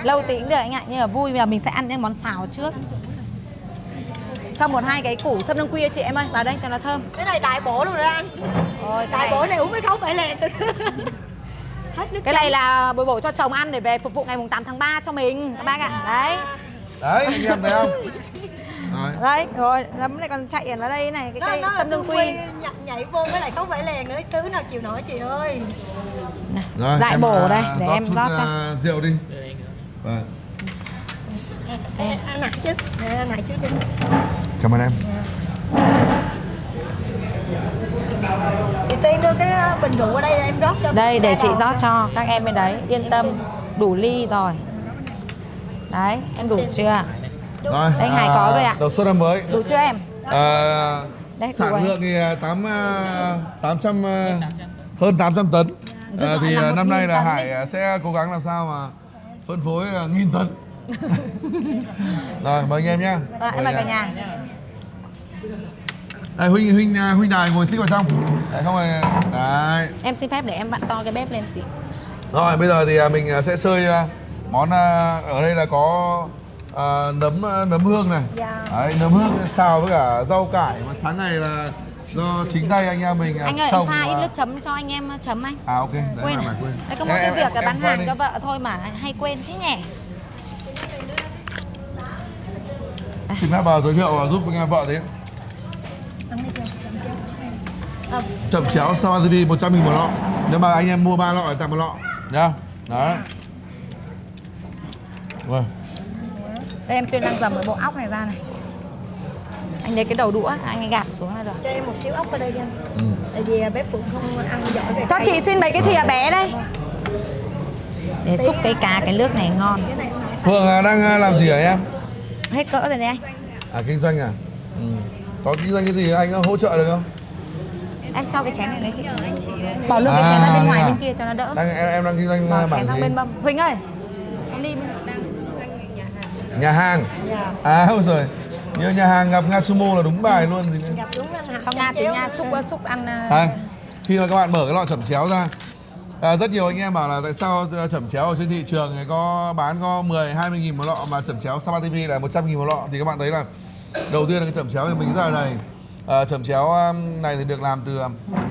lâu tí cũng được anh ạ, nhưng mà vui. Bây giờ mình sẽ ăn những món xào trước. cho 1-2 cái củ sâm nương quy chị em ơi, vào đây cho nó thơm. Cái này đại bổ luôn rồi anh. Rồi, Đại bổ này uống mới không phải lẹt. Hết nước cái này là bồi bổ cho chồng ăn để về phục vụ ngày mùng 8 tháng 3 cho mình các bác ạ. Đấy. Đấy, anh em thấy không? Đấy. Đấy, rồi nấm này còn chạy ở đây này, cái cây sâm nương quy. Nhảy vô với lại không phải lèn nữa, thứ nào chịu nổi chị ơi. Rồi, Đại em, bổ đây, để rót em chút, rót cho. Rượu đi. Vâng. Ăn này chứ, ăn này chứ đi. Cảm ơn em. Chị Tiên đưa cái bình rượu ở đây em rót cho. Đây để chị rót cho các em bên đấy, yên tâm, đủ ly rồi. Đấy, em đủ chưa? Rồi. Anh Hải có rồi ạ. Đầu xuân năm mới. Đủ chưa em? À, Đấy, đủ sản rồi. lượng thì 800 hơn 800 tấn. Thì là 1.000 năm nay là tấn Hải sẽ cố gắng làm sao mà phân phối 1.000 tấn. Rồi mời anh em nhé. Em mời cả nhà. Đây huynh đài ngồi xích vào trong. Đấy không phải. Đấy. Em xin phép để em vặn to cái bếp lên tí. Rồi bây giờ thì mình sẽ xơi món ở đây là có nấm hương này. Đấy, nấm hương xào với cả rau cải mà sáng ngày là do chính tay anh em mình Anh ơi, em trồng. pha ít nước chấm cho anh em chấm anh. À ok, đấy Quên mà à? quên. Đấy có một cái việc là bán pha hàng đi. cho vợ thôi mà hay quên chứ nhỉ. Xin phép vào giới thiệu giúp anh em vợ thế. Chậm chéo Sapa TV 100.000 một lọ. Nhưng mà anh em mua 3 lọ phải tặng 1 lọ nhá. Đấy. Vâng. Đây em Tuyên đang dầm cái bộ óc này ra này. Anh lấy cái đầu đũa, anh ấy gạt xuống là được. Cho em một xíu ốc ở đây nha. Tại vì bé Phượng không ăn giỏi về Cho cây. chị xin mấy cái thìa bé đây. Để xúc cái cá cái nước này ngon. Cái này Phượng đang làm gì hả em? Hết cỡ rồi đấy anh. À kinh doanh à? Có kinh doanh cái gì anh có hỗ trợ được không? Em cho cái chén này đấy chị. Bỏ luôn cái chén ra bên ngoài bên kia cho nó đỡ. Em đang kinh doanh Bỏ bảng chén sang gì? bên mâm. Huỳnh ơi. Cho ly bên Nhà hàng. À ôi rồi. Như nhà hàng gặp Nga Sumo là đúng bài luôn gì nữa. gặp đúng anh Hằng cho Nga tí Nga xúc ăn. Đây, khi mà các bạn mở cái lọ chẩm chéo ra, rất nhiều anh em bảo là tại sao chẩm chéo ở trên thị trường này có bán có 10-20 nghìn một lọ mà chẩm chéo Sapa TV là 100 nghìn một lọ. Thì các bạn thấy là đầu tiên là cái chẩm chéo thì mình rất là đầy. Chẩm chéo này thì được làm từ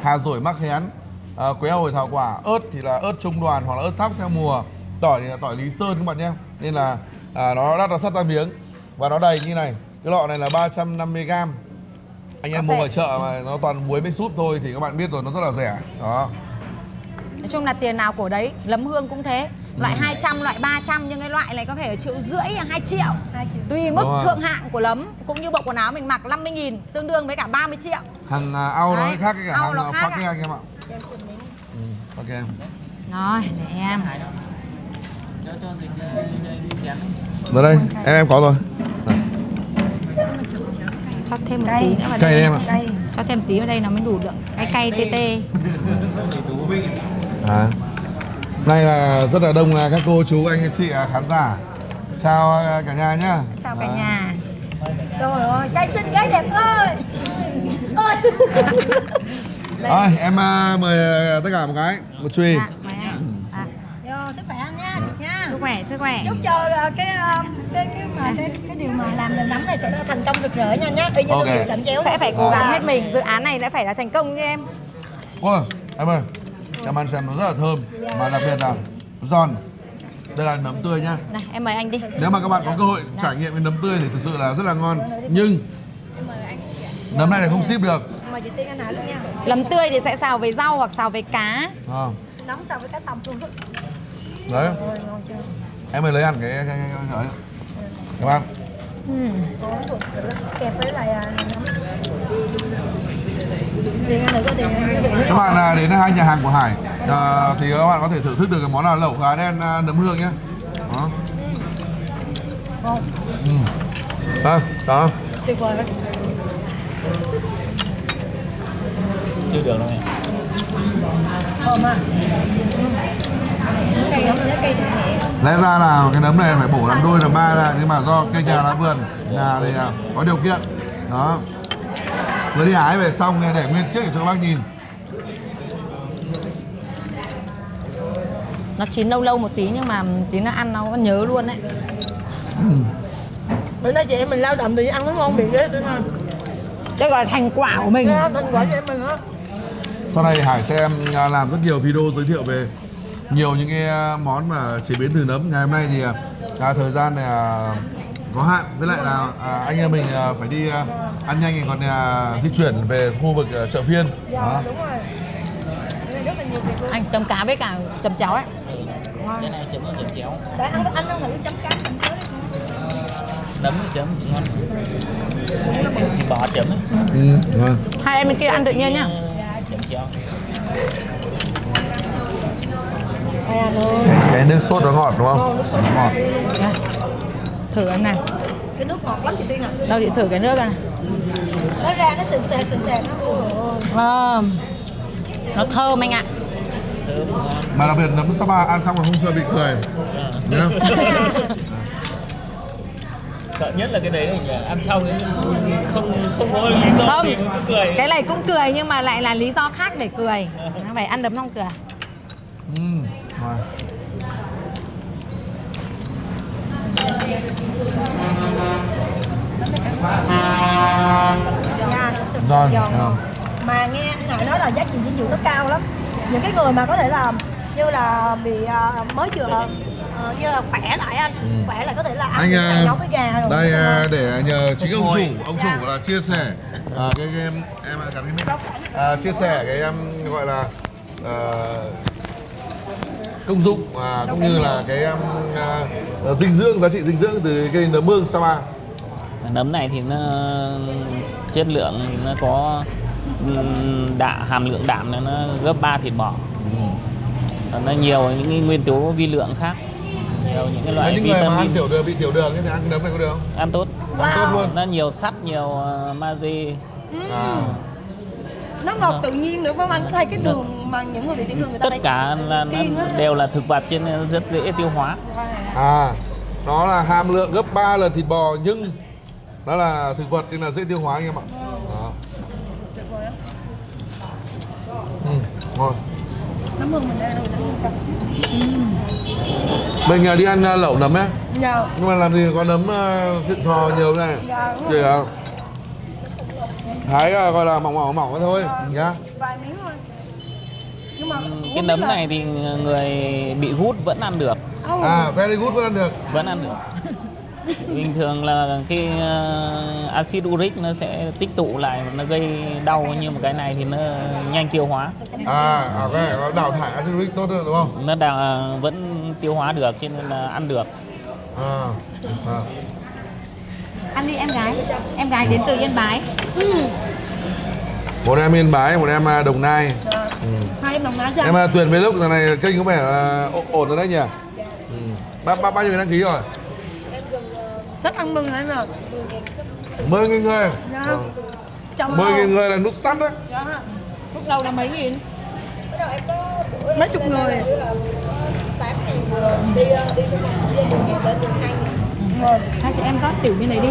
hà dổi mắc hén, quế hồi thảo quả, ớt thì là ớt trung đoàn hoặc là ớt thóc theo mùa, tỏi thì là tỏi Lý Sơn các bạn nhé. Nên là nó đắt, nó sắt ra miếng và nó đầy như này. Cái lọ này là 350g. Anh em mua ở chợ mà nó toàn muối với súp thôi thì các bạn biết rồi, nó rất là rẻ. Đó. Nói chung là tiền nào của đấy. Nấm hương cũng thế. Loại 200, loại 300 nhưng cái loại này có thể 1,5 triệu, 2 triệu. Tùy mức thượng hạng của nấm. Cũng như bộ quần áo mình mặc 50.000 tương đương với cả 30 triệu. Hàng ao nó khác cái cả Ao nó hàng khác phát ạ. cái anh em ạ. Ok em. Rồi, để em. Cho dịch chén. Rồi đây, em có rồi. Cho thêm một tí nữa vào Cay đây. em ạ. Cho thêm tí vào đây nó mới đủ lượng cái cay tê tê. Hôm nay là rất là đông các cô chú anh chị khán giả. Chào cả nhà nhá. Chào cả nhà. Trời ơi, trai xinh gái đẹp ơi. Rồi, em mời tất cả một cái, một chùy. Dạ, mời anh. Vô, sức khỏe anh nha, chị nha. Chúc khỏe, sức khỏe. Chúc cho cái điều mà làm nền nấm này sẽ thành công rực rỡ nha nhá. Bây giờ Ok. tôi chậm chéo Sẽ phải cố gắng hết mình. Dự án này sẽ phải là thành công như em. Ôi, em ơi, em ăn xem nó rất là thơm. Mà đặc biệt là giòn. Đây là nấm tươi nhá. Này, em mời anh đi. Nếu mà các bạn có cơ hội trải nghiệm cái nấm tươi thì thực sự là rất là ngon. Nhưng nấm này là không ship được. Mời chị Tiên anh Hải luôn nha. Nấm tươi thì sẽ xào với rau hoặc xào với cá. Nấm sao với cái tầm luôn. Đấy, Rồi, ngon chưa? em mới lấy hẳn cái đấy. Các bạn. Kẹp với lại nấm. Tiền anh có tiền Các bạn đến hai nhà hàng của Hải thì các bạn có thể thưởng thức được cái món là lẩu gà đen nấm hương nhé. Đó. ngon. Đó. Tuyệt vời. Chưa được đâu em. Thơm à. Cây giống như cây nhẹ. Lẽ ra là cái nấm này phải bổ làm đôi làm ba ra, nhưng mà do cây nhà lá vườn nhà thì có điều kiện. Đó. Vừa đi hái về xong để nguyên chiếc để cho các bác nhìn. Nó chín lâu lâu một tí nhưng mà tí nó ăn nó nhớ luôn đấy. bữa nay chị em mình lao động thì ăn nó ngon miệng đấy tôi nói. Đây gọi là thành quả của mình. Thành quả cho em mình đó. Sau này Hải sẽ làm rất nhiều video giới thiệu về nhiều những cái món mà chế biến từ nấm. Ngày hôm nay thì thời gian này có hạn, với lại là anh em mình phải đi ăn nhanh, còn di chuyển về khu vực chợ phiên. Đó. Đúng rồi. Rất là nhiều việc luôn. Anh chấm cá với cả chấm chéo ấy. Cái này chấm chéo. Để anh ăn thử chấm cá mình tới. Nấm chấm ngon. Thì bò chấm ấy. Vâng. Hai em bên kia ăn tự nhiên nhá. Chấm chéo. Cái nước sốt nó ngọt đúng không? Nó ngọt. Đây. Thử em này. Cái nước ngọt lắm chị Tiên à. Đâu chị thử cái nước này. Nó ra nó sền sệt nó. Nó thơm anh ạ. Thơm ngon. Mà đặc biệt nấm Sapa ăn xong rồi không sợ bị cười nhá. Sợ nhất là cái đấy là nhỉ? Ăn xong ấy không có lý do Không, gì mà cứ cười. cái này cũng cười nhưng mà lại là lý do khác để cười. Phải ăn nấm xong cười. Rồi. Rồi. Mà nghe anh Hải nói là giá trị dinh dưỡng nó cao lắm. Những cái người mà có thể là như là bị mới vừa như là khỏe lại anh, khỏe lại có thể là ăn Anh cái nấu với gà rồi. đây để nhờ chính ông chủ là chia sẻ cái em gắn cái mic, chia sẻ cái gọi là công dụng cũng như là cái dinh dưỡng, giá trị dinh dưỡng từ cây nấm hương Sapa. Nấm này thì nó chất lượng thì nó có hàm lượng đạm nó gấp 3 thịt bò. Nó nhiều những cái nguyên tố vi lượng khác, nhiều những cái loại những người vitamin. mà ăn bị tiểu đường thì ăn cái nấm này có được không? Ăn tốt. Ăn tốt luôn. Nó nhiều sắt, nhiều magie. Nó ngọt tự nhiên nữa phải không anh? Có thấy cái đường mà những người bị tiểu đường người ta Tất cả là đều là thực vật cho nên rất dễ tiêu hóa. Nó là hàm lượng gấp 3 lần thịt bò nhưng nó là thực vật nên là dễ tiêu hóa anh em ạ. Đó. Ngon. Nấm hương mình ra rồi. Mình đi ăn lẩu nấm ấy. Dạ. Nhưng mà làm gì có nấm xịn sò nhiều này. Dạ. Để thái gọi là mỏng thôi nhá. Vài miếng thôi. Nhưng mà Cái nấm này thì người bị gút vẫn ăn được. Very good vẫn ăn được. Vẫn ăn được. Bình thường là cái axit uric nó sẽ tích tụ lại, nó gây đau, nhưng mà cái này thì nó nhanh tiêu hóa. Cái nó đào thải axit uric tốt hơn đúng không? Nó vẫn tiêu hóa được cho nên là ăn được. Ăn đi em gái. Em gái đến từ Yên Bái. Một em Yên Bái, một em Đồng Nai. hai em Đồng Nai sao? Em Tuyền Vlog giờ này kênh có vẻ ổn rồi đấy nhỉ? Bao nhiêu người đăng ký rồi? Rất ăn mừng anh rồi. 10.000 người. Dạ. 10.000 người là nút sắt đấy. Dạ. Lúc đầu là mấy nghìn? Mấy chục người. Hai chị em rót tiểu bên này đi.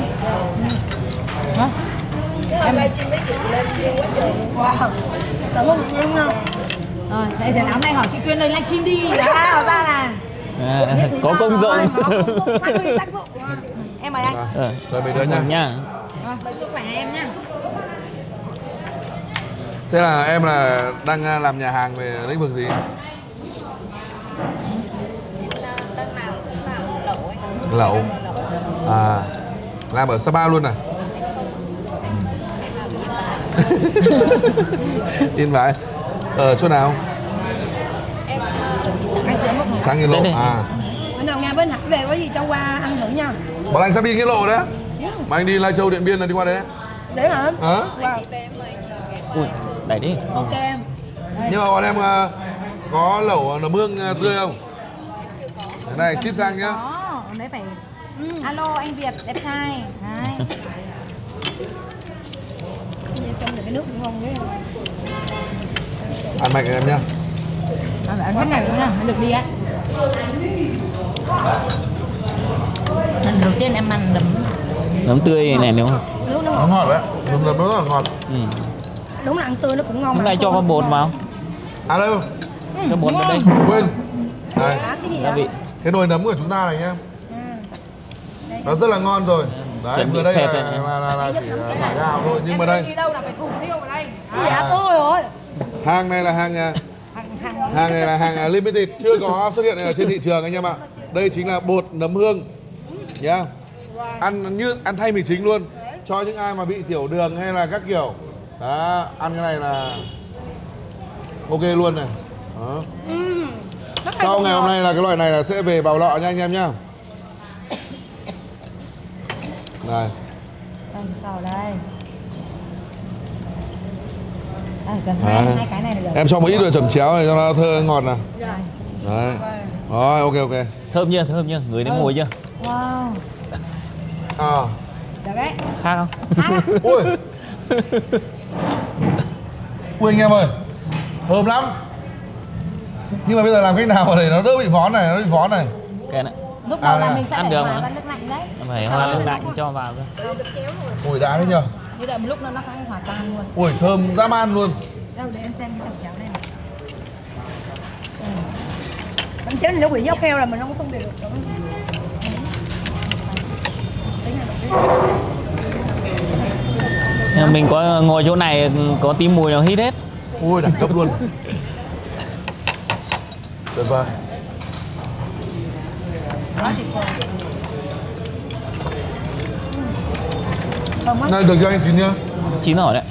Em livestream với chị lên view quá trời. Wow. Cảm ơn chị không? Rồi, đây giờ hôm nay hỏi chị Quyên ơi livestream đi. Hóa ra là Có công dụng. tác dụng. Em mời anh. Rồi mình đưa nha. Rồi, chúc khỏe em nhá. Thế là em là đang làm nhà hàng về lĩnh vực gì? Đang nào cũng vào lẩu ấy. Lẩu. Làm ở Sapa luôn à? Yên Bái. Ở chỗ nào? Sáng Nghĩa Lộ. Bữa nào nghe bên Hải về có gì cho qua ăn thử nha. Bọn anh sắp đi Nghĩa Lộ đấy. Mà anh đi Lai Châu, Điện Biên là đi qua đấy. Để hả? Hả? Ui, đẩy đi. Ok em. Nhưng mà bọn em có lẩu nấm hương tươi không? Cái này ship sang nhá. Đó, đấy phải. Alo anh Việt đẹp trai. Đấy. Trong cái nước cũng ngon đấy. Ăn mạnh em nhá. Ăn hết này nữa nào, mới được đi á. Lần đầu tiên em ăn nấm. Nấm tươi này đúng không? Nó ngọt đấy. Nấm nó rất là ngọt. Đúng là ăn tươi nó cũng ngon. Hôm nay cho con bột vào. Đâu? Cho bột vào đây. Quên. Đây. Cái gì Gia vị. vậy? Cái nồi nấm của chúng ta này nhá. Nó rất là ngon rồi. Đấy, chuẩn bị vừa đây xẹp là, này. là chỉ thả gạo thôi, nhưng mà đây đi đâu là phải thủ tiêu ở đây. Dạ tôi rồi. hàng này là hàng hàng này là hàng limited, chưa có xuất hiện ở trên thị trường anh em ạ. Đây chính là bột nấm hương nhá. Ăn như ăn thay mì chính luôn, cho những ai mà bị tiểu đường hay là các kiểu. Đó, ăn cái này là ok luôn này. Đó. Sau ngày hôm nay là cái loại này là sẽ về bào lọ nha anh em nhá. Này. Chào đây. Cần À. hai cái này là được. Em cho một ít rồi chẩm chéo này cho nó thơ ngọt nào. Đấy. Rồi, ok. Thơm chưa, người thấy mùi chưa? Wow. À. Được đấy. Khác không? Ui. Ui anh em ơi. Thơm lắm. Nhưng mà bây giờ làm cách nào để nó đỡ bị vón này, Cái này Lúc đầu là này. mình sẽ Ăn phải được hòa mà. ra nước lạnh đấy. phải hoa nước lạnh cho vào cơ. Ui đã đấy nhờ. Như đợi một lúc nó phải hòa tan luôn. Ui thơm dã man luôn. Đâu để em xem cái chồng chéo này. Bánh chéo này nó bị dốc heo là mình không có phân biệt được. Nhưng mà mình có ngồi chỗ này có tí mùi nào hít hết. Ui đẳng cấp luôn. Tuyệt vời. Này được cho anh chín nhá. Chín rồi đấy.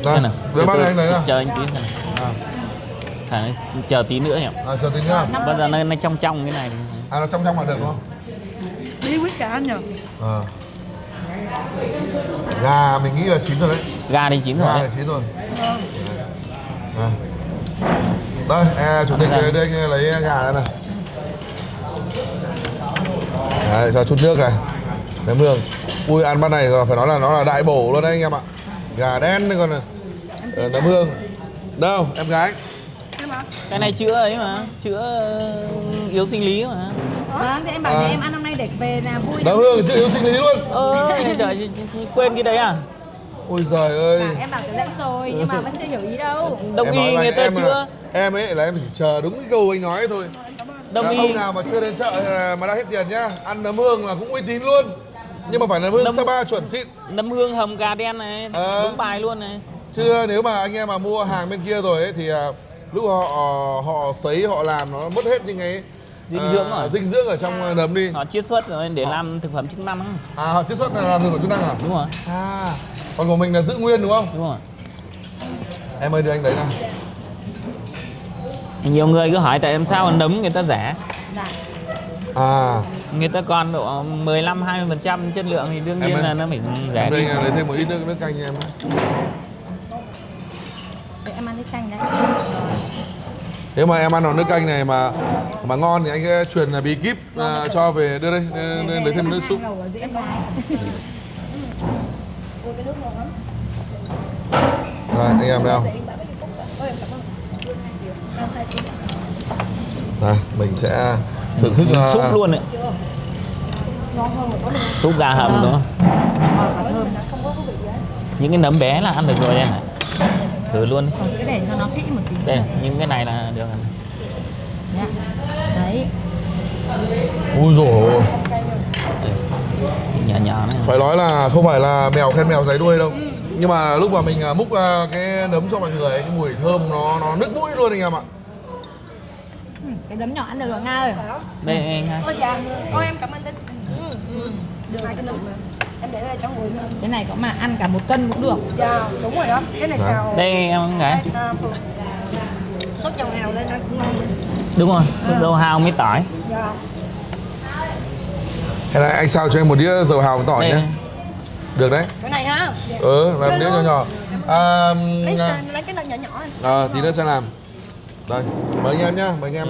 Đây, Xem nào. với bác này anh lấy nào. Chờ anh tí xem nào. Phải chờ tí nữa nhỉ. Chờ tí nhá. Bây giờ nó trong cái này. À nó trong mà được đúng không? Bí quyết cả anh nhờ. Gà mình nghĩ là chín rồi đấy. Gà thì chín rồi Gà đấy. là chín rồi. Đây, chủ tịch đây anh lấy gà đây này. Đấy, cho chút nước này. Nấm hương. Ui ăn bát này rồi phải nói là nó là đại bổ luôn đấy anh em ạ. Gà đen đây còn nấm hương. Đâu em gái? Cái này chữa ấy mà, chữa yếu sinh lý mà. Vâng, thì em bảo em ăn hôm nay để về là vui. Nấm hương chữa yếu sinh lý luôn. Trời, quên cái đấy à? Ôi giời ơi. Em bảo cái đấy rồi nhưng mà vẫn chưa hiểu ý đâu. Đông Em y nói với người anh, ta em chữa. Em ấy là em chỉ chờ đúng cái câu anh nói thôi. Đông y. Hôm nào mà chưa đến chợ mà đã hết tiền nhá. Ăn nấm hương là cũng uy tín luôn. Nhưng mà phải nấm hương Sapa chuẩn xịn. Nấm hương hầm gà đen này, đúng bài luôn này. Chứ nếu mà anh em mà mua hàng bên kia rồi ấy thì lúc họ sấy họ làm nó mất hết những cái dinh dưỡng ở trong nấm đi. Họ chiết xuất rồi để làm thực phẩm chức năng. Họ chiết xuất là làm thực phẩm chức năng à? Đúng rồi. Còn của mình là giữ nguyên đúng không? Đúng rồi. Em ơi đưa anh đấy nào. Nhiều người cứ hỏi tại sao nấm người ta rẻ. Dạ. Người ta còn độ 15-20% chất lượng thì đương nhiên là nó phải rẻ em đi. đây lấy thêm một ít nước canh cho em. Để em ăn cái canh đấy. Nếu mà em ăn vào nước canh này mà ngon thì anh sẽ truyền bí kíp cho về đưa đây lấy thêm nước súp. Rồi anh em đâu? Đây mình sẽ thưởng thức Súp luôn đấy. Súp gà hầm đúng không? Những cái nấm bé là ăn được rồi đây này. Thử luôn đi. Cứ để cho nó kỹ một tí. Đây, những cái này là được rồi. Đấy. Ui dồi ôi. Nhỏ này. Phải nói là không phải là mèo khen mèo giấy đuôi đâu. Nhưng mà lúc mà mình múc cái nấm cho mọi người ấy, cái mùi thơm nó nức mũi luôn anh em ạ. Cái nấm nhỏ ăn được rồi Nga ơi. Đây anh hai. Ôi dạ. Ôi em cảm ơn Tinh. Được hai cái nấm. Em để đây cho người. Cái này có mà ăn cả 1 cân cũng được. Dạ, đúng rồi đó. Cái này xào. Đây em gái. Sốt dầu hào lên nó cũng ngon. Đúng rồi, dầu hào mới tỏi. Dạ. Hay là anh sao cho em một đĩa dầu hào tỏi nhé. Được đấy. Cái này ha. Làm đĩa nhỏ nhỏ. Lấy cái này nhỏ nhỏ anh. Tí nữa sẽ làm. Đây, mời anh em nhá, mời anh em.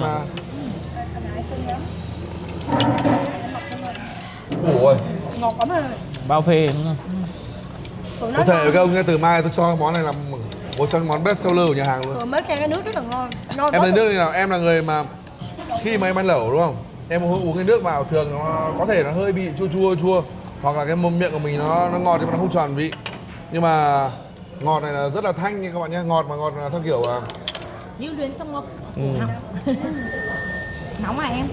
Ôi, Ngọt lắm à. Bao phê đúng không? có thể các ông nghe từ mai tôi cho món này làm một trong món best seller của nhà hàng luôn. Mới khen cái nước rất là ngon. Em thấy nước như nào? Em là người mà khi mà em ăn lẩu đúng không? Em uống cái nước vào thường nó có thể nó hơi bị chua hoặc là cái miệng của mình nó ngọt nhưng mà nó không tròn vị. Nhưng mà ngọt này là rất là thanh nha các bạn nhé, ngọt là theo kiểu Lưu luyến trong ngực. Nóng à em?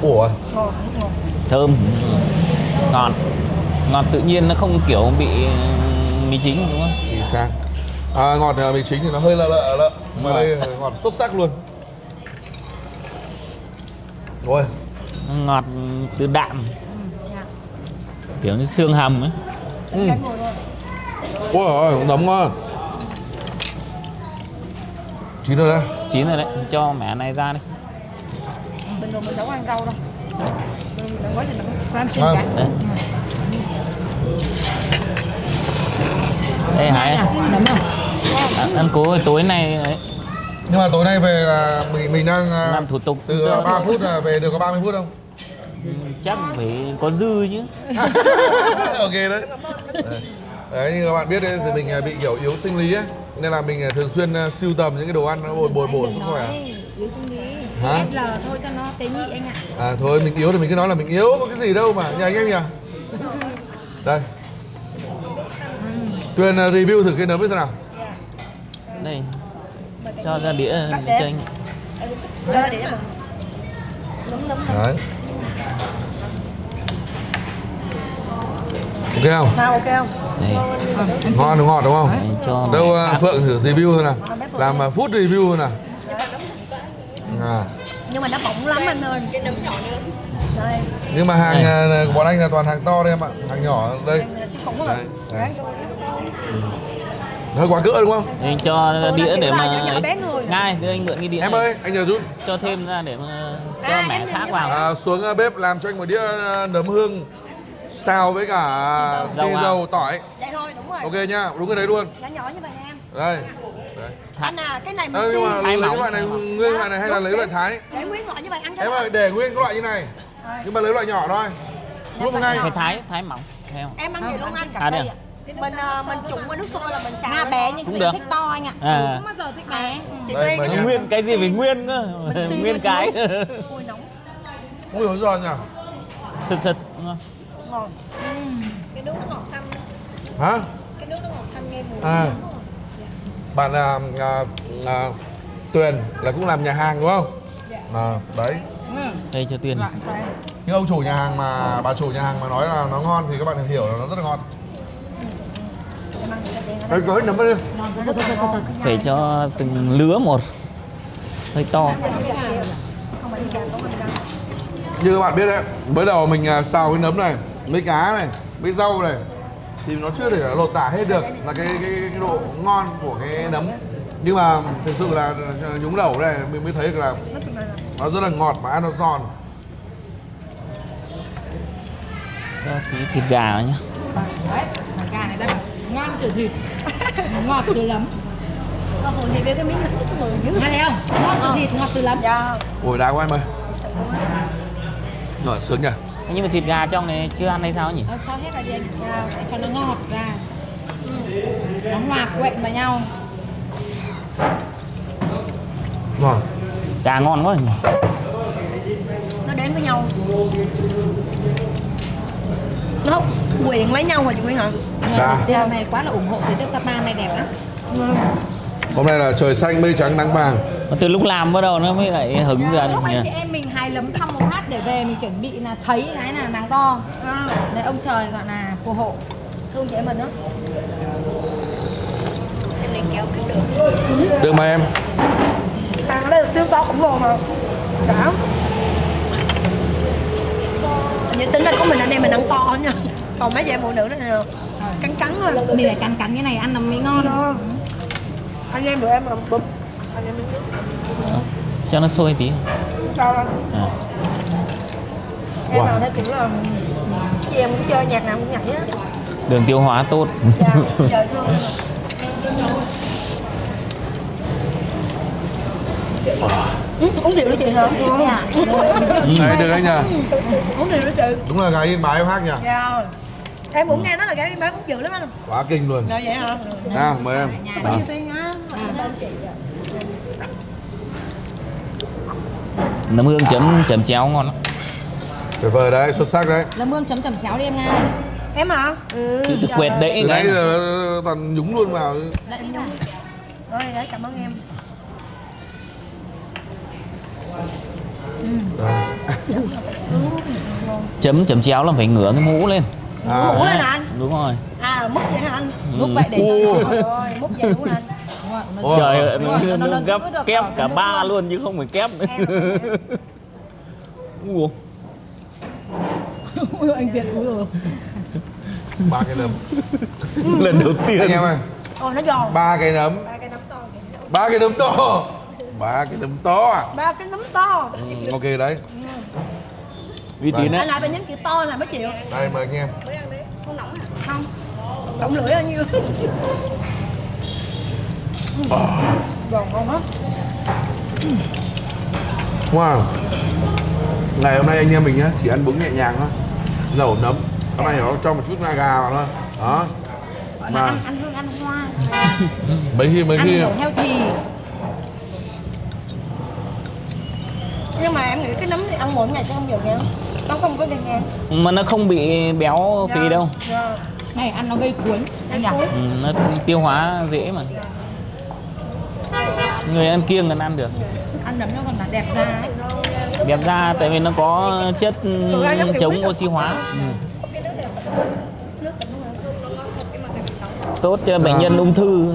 ủa Thơm. Ngọt, ngọt tự nhiên, nó không kiểu bị mì chính đúng không? Chính xác. Ngọt mì chính thì nó hơi lợ, mà đây ngọt xuất sắc luôn. Ôi, Ngọt từ đạm, kiểu như xương hầm ấy. ôi ôi, nấm ngon. Chín rồi đấy. Chín rồi đấy, cho mẻ này ra đi. Bình thường mình đâu có ăn rau đâu. Đừng quá thì mình không ăn xin Ngon. cả. Đấy. Đây Hải, ăn cố tối nay ấy, Nhưng mà tối nay về là mình đang làm thủ tục từ 3 phút là về được có 30 phút không? chắc phải có dư chứ. Ok đấy. Đấy, như các bạn biết đấy, thì mình bị kiểu yếu sinh lý ấy, nên là mình thường xuyên sưu tầm những cái đồ ăn nó bồi bổ sức khỏe. Yếu sinh lý. Hả? Em lờ thôi cho nó tế nhị anh ạ. Thôi mình yếu thì mình cứ nói là mình yếu, có cái gì đâu mà, nhà anh em nhỉ? Đây. Tuyền review thử cái nấm ấy xem nào. Đây, cho ra đĩa cho anh. Đó để mình. Đấy. Ok không? Sao ok không? Đây, Ngon đúng ngọt đúng không? đấy, cho Đâu mẻ Phượng thử review thôi nào. Làm food review thôi nào. Nhưng mà nó bỏng lắm anh ơi. Cái nấm nhỏ nữa. Đây. Nhưng mà hàng của bọn anh là toàn hàng to đây em ạ, hàng nhỏ đây. Đấy, đấy. Hơi quá cỡ đúng không? anh cho đĩa để mà nhỏ bé người. ngay đưa anh mượn cái đĩa Em này. ơi, anh nhờ giúp. Cho thêm ra để mà cho mẻ khác vào. Xuống bếp làm cho anh một đĩa nấm hương xào với cả xì dầu tỏi. Vậy thôi, đúng rồi. Ok nha, đúng cái đấy luôn. Nhỏ nhỏ như vậy nè em. Đây. Đấy. Anh cái này mình Nhưng mà Thái lấy mỏng. loại này nguyên loại này hay là lấy loại thái? để nguyên loại như vậy ăn cho Em nó. ơi, để nguyên cái loại như này. Nhưng mà lấy loại nhỏ thôi. Lúc ngay. Phải thái mỏng theo. Em ăn gì luôn anh? À, đây à? Mình trụng qua nước sôi là mình xào. Nga bé nhưng Cũng chị được. thích to anh ạ. À. Không bao giờ thích bé. Chị Đây, Tiên mời nha. Nguyên cái gì phải nguyên cơ. Nguyên cái. Ui nóng. Ui dồi giòn nhỉ? Sật sật đúng không? Ngon. Cái nước nó ngọt thanh, Hả? cái nước nó ngọt thanh nghe mùi. Bạn Tuyền là cũng làm nhà hàng đúng không? Đấy. Đây cho Tuyền. Nhưng ông chủ nhà hàng mà bà chủ nhà hàng mà nói là nó ngon thì các bạn hiểu là nó rất là ngon. Đây có hết nấm đi. Phải cho từng lứa một. Hơi to. Như các bạn biết đấy, mới đầu mình xào cái nấm này, mấy cá này, mấy rau này thì nó chưa thể là lột tả hết được là cái độ ngon của cái nấm. Nhưng mà thực sự là nhúng lẩu này mình mới thấy được là nó rất là ngọt mà ăn nó giòn. Cho tí thịt gà vào nhá. Đấy, mà gà này ra bảo ngon từ thịt, ngọt từ lấm. Còn thì biết cái miếng nước mười dữ. Nghe thấy không? Ngon từ thịt, ngọt từ lấm. Dạ. Ôi đã quá em ơi. Rồi sướng nhỉ. Nhưng mà thịt gà trong này chưa ăn hay sao nhỉ? Cho hết vào đi anh. Để cho nó ngọt ra. Nó hòa quyện vào nhau. Ngon. Gà ngon quá nhỉ. Nó đến với nhau. Nó quyện lấy nhau rồi chị Quyên hả? Dạ. Điều này quá là ủng hộ thời tiết Sapa này đẹp lắm. Hôm nay là trời xanh mây trắng nắng vàng. Mà từ lúc làm bắt đầu nó mới lại hứng ra Lúc nhỉ. anh chị em mình hái lấm xong một hát để về mình chuẩn bị là sấy cái là nắng to. Để ông trời gọi là phù hộ. Thương chị em mình đó. Em này kéo cái được. Được mà em. Hàng ở đây là siêu to khổng lồ mà. Cả. Vậy tính ra có mình anh em mình ăn to nha. Còn mấy chị em phụ nữ đó nè. Cắn cắn thôi. Mình phải cắn cắn cái này ăn nó mới ngon. Đó. Anh em tụi em làm bụp. Anh em mình Cho nó sôi tí. cho lên. À. Em nào đây kiểu là chị em cũng chơi nhạc nào cũng nhảy á. Đường tiêu hóa tốt. Dạ, trời thương. Uống rượu đó chị hả? Đấy được đấy nhờ. Uống rượu đó chị. Đúng là gà Yên Bái khác nhỉ. Dạ. Em cũng nghe nói là cái bán cũng dữ lắm anh. Quá kinh luôn. Rồi vậy hả? Nào mời em. Bao nhiêu tiền á? Nấm hương chấm chéo ngon lắm. Tuyệt vời đấy, xuất sắc đấy. Lâm Hương chấm chảo đi em Nga. Em hả? Chứ thực quẹt đẫy Từ nãy cái. giờ nó toàn nhúng luôn vào. Rồi đấy, cảm ơn em. Rồi. chấm chéo là phải ngửa cái mũ lên. Mũ lên hả anh? Đúng rồi. À múc vậy hả anh? Múc vậy để cho nó Rồi múc vậy đúng rồi anh. Trời ơi, nó giữ gấp được kép cái cả nước ba luôn. luôn chứ không phải kép nữa. Ủa. Ui anh Việt ui rồi. 3 cái nấm. Lần đầu tiên. Anh em ơi, Ôi nó giòn. 3 cái nấm. 3 cái nấm to. 3 cái nấm to. 3 cái nấm to à? 3 cái nấm to. Ok đấy. Uy tín Anh đấy. lại phải nhấn chữ to là mới chịu. Đây mời anh em. Mới ăn đi. Không nóng à? Không. Động lưỡi bao nhiêu? Giòn ngon lắm. Wow. Ngày hôm nay anh em mình nhá, chỉ ăn bún nhẹ nhàng thôi. Dầu nấm. Hôm nay nó cho một chút na gà vào thôi. Đó. Mà Ăn hương ăn hoa. mấy khi Ăn kiểu healthy. Nhưng mà em nghĩ cái nấm thì ăn mỗi ngày sẽ không được nha. Nó không có đen ngang. Mà nó không bị béo phì đâu. Này ăn nó gây cuốn. Anh nhỉ? Nó tiêu hóa dễ mà. Người ăn kiêng còn ăn được. Ăn nấm nó còn là đẹp da ấy. Đẹp da tại vì nó có chất chống oxy hóa. Tốt cho bệnh nhân ung thư.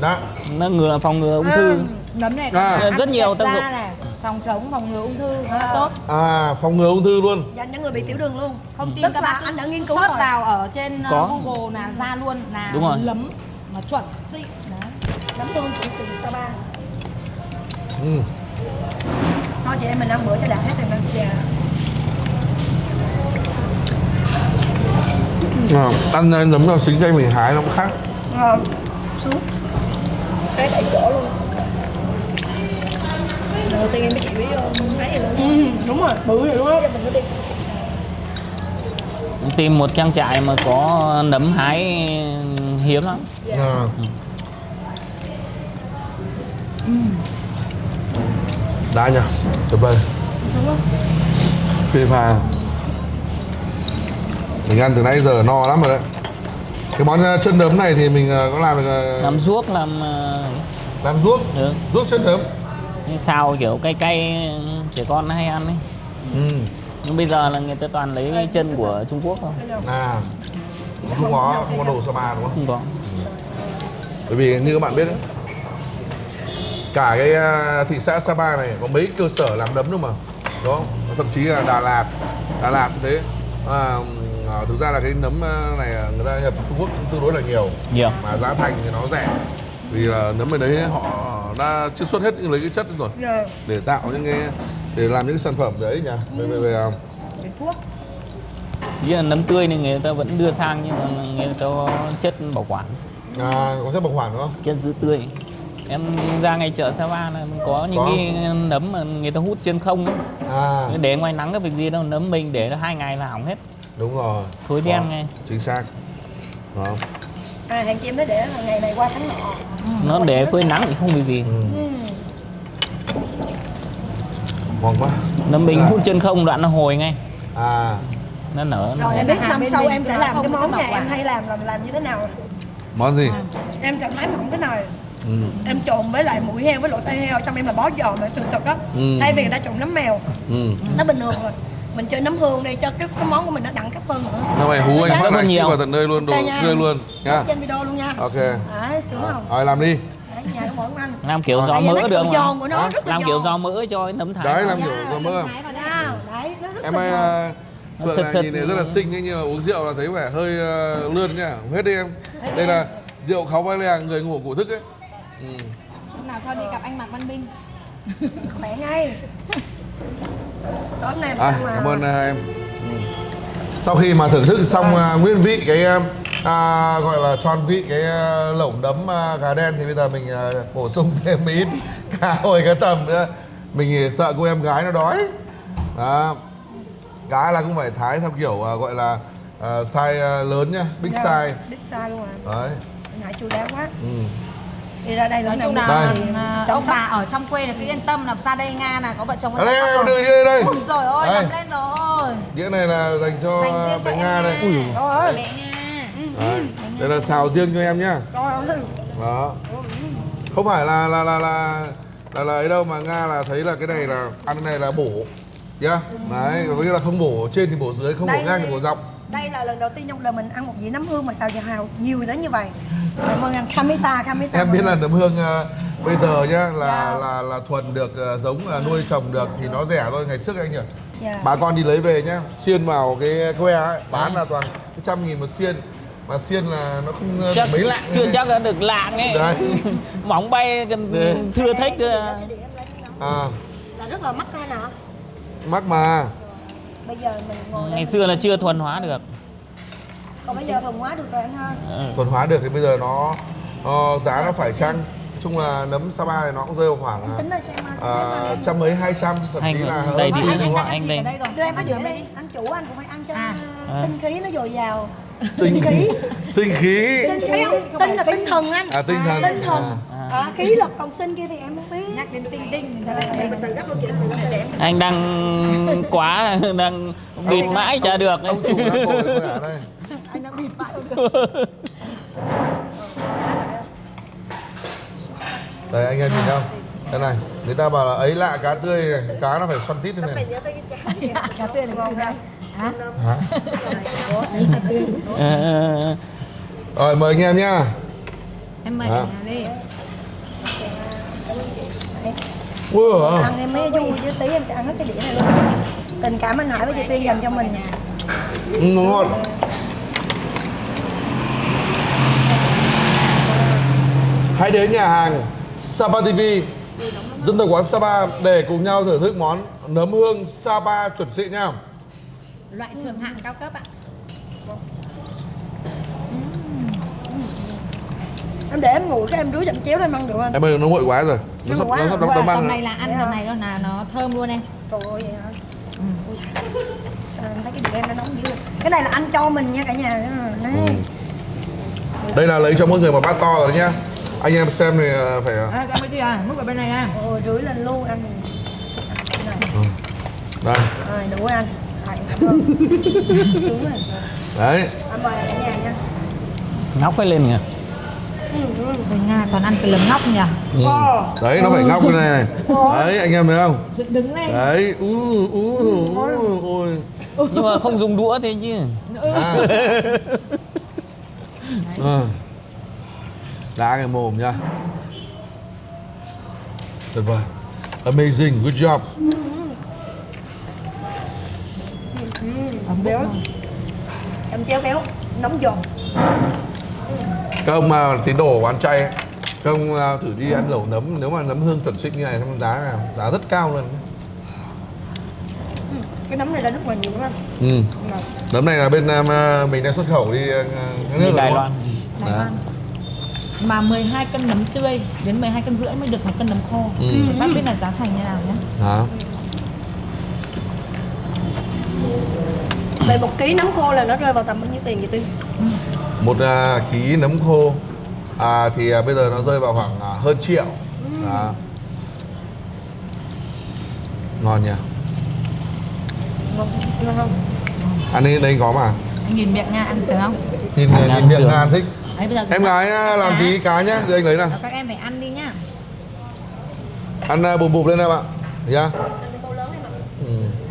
đó. Nó phòng ngừa ung thư. Nấm này À. Rất nhiều tác dụng. này, phòng chống phòng ngừa ung thư rất là tốt. À, phòng ngừa ung thư luôn. Dành cho người bị tiểu đường luôn. Không tin Tức các là bác anh đã nghiên cứu search rồi. vào ở trên Có. Google là ra luôn là Đúng rồi. lấm mà chuẩn xịn. Đấy. Nấm hương chỉ xì Sapa. Ừ. Thôi chị em mình ăn bữa cho đã hết rồi mình về. Ăn nấm là xính cây mình hái nó cũng khác. Ngon. Xuống. Cái tại chỗ luôn. Lần đầu tiên em mới chịu thấy vậy luôn. Đúng rồi, bự vậy luôn á. Mình có đi. Tìm một trang trại mà có nấm hái hiếm lắm. À. Đã nhỉ, tuyệt vời. Phê pha. Mình ăn từ nãy giờ no lắm rồi đấy. Cái món chân nấm này thì mình có làm được Làm ruốc làm ruốc, được. ruốc chân nấm. Xào kiểu cay cay trẻ con nó hay ăn ấy. Ừ. Nhưng bây giờ là người ta toàn lấy chân của Trung Quốc thôi. À, không có đồ Sapa đúng không? Không có. Bởi vì như các bạn biết đấy, cả cái thị xã Sapa này có mấy cơ sở làm nấm đâu mà, đúng không? Thậm chí là Đà Lạt cũng thế. Thực ra là cái nấm này người ta nhập Trung Quốc cũng tương đối là nhiều, mà giá thành thì nó rẻ. Vì là nấm ở đấy họ đã chiết xuất hết lấy cái chất rồi để tạo những cái để làm những cái sản phẩm đấy nhỉ. Về thuốc. Chứ là nấm tươi thì người ta vẫn đưa sang nhưng mà người ta có chất bảo quản. có chất bảo quản đúng không? Chất giữ tươi. Em ra ngay chợ Sapa là có những cái nấm mà người ta hút chân không ấy. Để ngoài nắng cái việc gì đâu, nấm mình để 2 ngày là hỏng hết. Đúng rồi. Thối đen ngay. Chính xác. Đó. Hàng chị em thấy để là ngày này qua tháng nọ. Nó để phơi nắng thì không bị gì. Ngon quá. Nấm mình hút chân không đoạn nó hồi ngay. Nó nở. Rồi em biết năm sau em sẽ làm cái món nhà em hay làm như thế nào. Món gì? Em sẽ thái mỏng cái này. Em trộn với lại mũi heo với lỗ tai heo, trong em là bó giò mà sừng sực đó. Thay vì người ta trộn nấm mèo. Nó bình thường rồi. Mình chơi nấm hương đi cho cái món của mình nó đẳng cấp hơn nữa. Nó mày hú anh phát lại ship vào tận nơi luôn, đồ nha. tươi luôn nha. Trên video luôn nha. Ok. Đấy, sướng không? Rồi làm đi. Đấy, nhà của mỗi anh. Làm kiểu giò mỡ được mà. Giòn của nó rất là làm giòn. kiểu giò mỡ cho cái nấm thái. Đấy, làm kiểu giò mỡ. Đấy, nó rất Em là ơi, giòn. Phượng này nhìn này rất là xinh ấy, nhưng mà uống rượu là thấy vẻ hơi lươn nha. Hết đi em. Đây là rượu Kháo Vai Lè, người ngủ cổ thức ấy. Hôm nào cho đi gặp anh Mạc Văn Minh. Khỏe ngay. Tối nay Cảm ơn em. Sau khi mà thưởng thức xong nguyên vị cái gọi là tròn vị cái lẩu nấm gà đen thì bây giờ mình bổ sung thêm ít cá hồi cá tầm nữa. Mình sợ cô em gái nó đói. Đó. Cá là cũng phải thái theo kiểu gọi là size lớn nhá, big size. Big size luôn à. Đấy. Ngại chua đá quá. Đi ra đây Nói chung là ông bà ở trong quê là cứ yên tâm là ra đây Nga là có vợ chồng. Đây em đưa đi đây. Ôi giời ơi, làm lên rồi. Đĩa này là dành cho bé Nga đây. Rồi. Mẹ Nga. Đấy. Đây là xào riêng cho em nhá. Đó. Không phải là ấy đâu mà Nga là thấy là cái này là ăn cái này là bổ. Yeah. Đấy, có nghĩa là không bổ trên thì bổ dưới, không bổ Đây- ngang thì bổ dọc. Đây là lần đầu tiên trong đời mình ăn một dĩa nấm hương mà xào hào nhiều đến như vậy. Cảm ơn anh Kamita. Em biết là nấm hương bây giờ nhá Dạ. là thuần được giống nuôi trồng được thì nó rẻ thôi. Ngày trước anh nhỉ, Dạ. bà con đi lấy về nhá, xiên vào cái que ấy, bán là toàn 100.000 một xiên, mà xiên là nó không Chắc mấy lạng. chưa chắc đã được lạng ấy. Đấy. Móng bay gần thưa thách À, Là rất là mắc hay nào? mắc mà. Bây giờ mình ngồi đây. ngày xưa là chưa thuần hóa được. Còn bây giờ thuần hóa được rồi anh ha. Thuần hóa được thì bây giờ nó giá nó phải chăng. Nói chung là nấm Sapa thì nó cũng rơi vào khoảng Tính rồi cho em xem trăm mấy 200, thậm chí Anh là hơn. đây đi. Anh đúng đang không? ăn Anh gì ở đây. đây rồi? Đưa em bắt điểm đi. Anh chủ anh cũng phải ăn cho À. tinh khí nó dồi dào. Sinh khí. Sinh khí. Tinh khí không? Tinh là tinh thần anh. À, tinh thần. Tinh thần. Khí lực còn sinh kia thì em không biết. Nhắc đến tinh tinh thì ra đây mình tự gấp luôn chị. Anh đang quá đang bịt mãi chả được. Ông chủ đang ngồi với cả đây. Anh đang bịt bãi được. Đây anh em nhìn không? Đây này, người ta bảo là ấy lạ cá tươi này, cá nó phải xoăn tít thế này. Cà phê là ngon đây. Hả? Hả? Ờ, Rồi mời anh em nhá. Em mời Hả? cả nhà đi. Ui, Ăn em mới vui chứ tí em sẽ ăn hết cái đĩa này luôn. Tình cảm anh Hải với chị Tiên dành cho mình. ngon. Hãy đến nhà hàng Sapa TV, dân tộc quán Sapa để cùng nhau thưởng thức món nấm hương Sapa chuẩn xịn nha. Loại thượng hạng cao cấp ạ. Em để em ngồi cái em rưới chậm chéo lên ăn được không? Em ơi, nó nguội quá rồi. Nó sắp Nguội quá. đóng tấm Tầm ăn. này là ăn tầm này là nó thơm luôn em. Trời ơi vậy hả? Ui, sao em thấy cái đĩa em nó nóng dữ vậy? Cái này là anh cho mình nha cả nhà. Này. Đây là lấy cho mỗi người một bát to rồi nhá. Anh em xem thì phải À, cái gì à? Múc ở bên này à? Ôi rưới lên luôn anh. đây. Rồi đủ anh. Rồi, cảm ơn. Sướng rồi. Đấy. Anh mời cả nhà nha. ngóc cái lên kìa. Người Nga toàn ăn cái lấm ngóc nhỉ? Đấy, nó phải ngóc cái này này. Đấy, anh em thấy không? Đứng lên. Đấy, ôi. Nhưng mà không dùng đũa thế chứ. Đã cái mồm nha. Tuyệt vời. Amazing, good job. Béo. Em chéo béo, nóng giòn. Các ông mà tín đồ của ăn chay ấy, các ông thử đi ăn lẩu nấm, nếu mà nấm hương chuẩn xịn như này thì giá nào? Giá rất cao luôn. Cái nấm này ra nước ngoài nhiều lắm. Nấm này là bên mình đang xuất khẩu đi các nước Đi Đài đúng Loan. không? Đó. Mà 12 cân nấm tươi đến 12 cân rưỡi mới được một cân nấm khô. Bác biết là giá thành như nào nhé. Đó. Về 1 kg nấm khô là nó rơi vào tầm bao nhiêu tiền vậy Tiên? 1 ký nấm khô thì bây giờ nó rơi vào khoảng hơn triệu. Đó. Ngon nhỉ. Ngon không? Ăn đây có mà. Anh nhìn miệng Nga ăn sướng không? Nhìn Ăn miệng sướng. Nga thích. Đấy, bây giờ Em gái làm tí cá nhá, đưa anh lấy nào. các em phải ăn đi nhá. Ăn bùm bụp lên em ạ. Thấy chưa?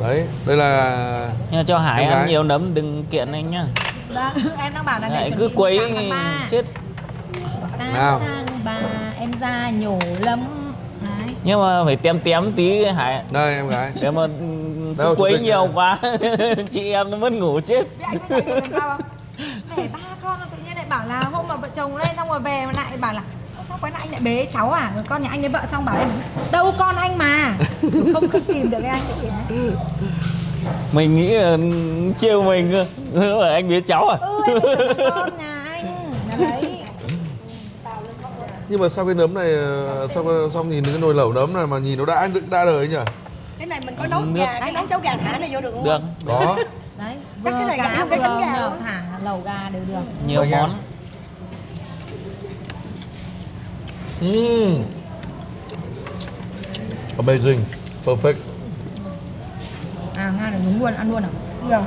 Đấy, đây là Nhưng mà cho Hải Em ăn gái. nhiều nấm đừng kiện anh nhá. Đó, em đang bảo là Lại để cứ quấy chết. Nào. bà em ra nhổ lấm. Đấy. Nhưng mà phải tém tém tí Hải. Đây em gái. Nếu mà Đâu, cứ quấy chủ tịch nhiều này. quá chị em nó mất ngủ chết. Anh biết tại vì sao không? Để ba con tự nhiên lại bảo là hôm mà vợ chồng lên xong rồi về mà lại bảo là "Ơ, sao quái lại anh lại bế cháu à?" Rồi con nhà anh với vợ xong bảo em đâu con anh mà. Không kìm được cái anh cái gì hết. Mình nghĩ là trêu mình cơ. Bảo anh biết cháu à? Em tưởng là con nhà anh. Là đấy. Nhưng mà sao cái nấm này sao nhìn cái nồi lẩu nấm này mà nhìn nó đã đời nhỉ? Cái này mình có nấu Nước. gà, cái nấu cháo gà thả này vô được không? Được. Có. Đấy, Chắc cái này cá gà, cái vừa cánh gà nhờ luôn. thả lẩu gà đều được. Nhiều Anh em. món. Amazing, perfect. À, Nga là đúng luôn, ăn luôn à? Dạ.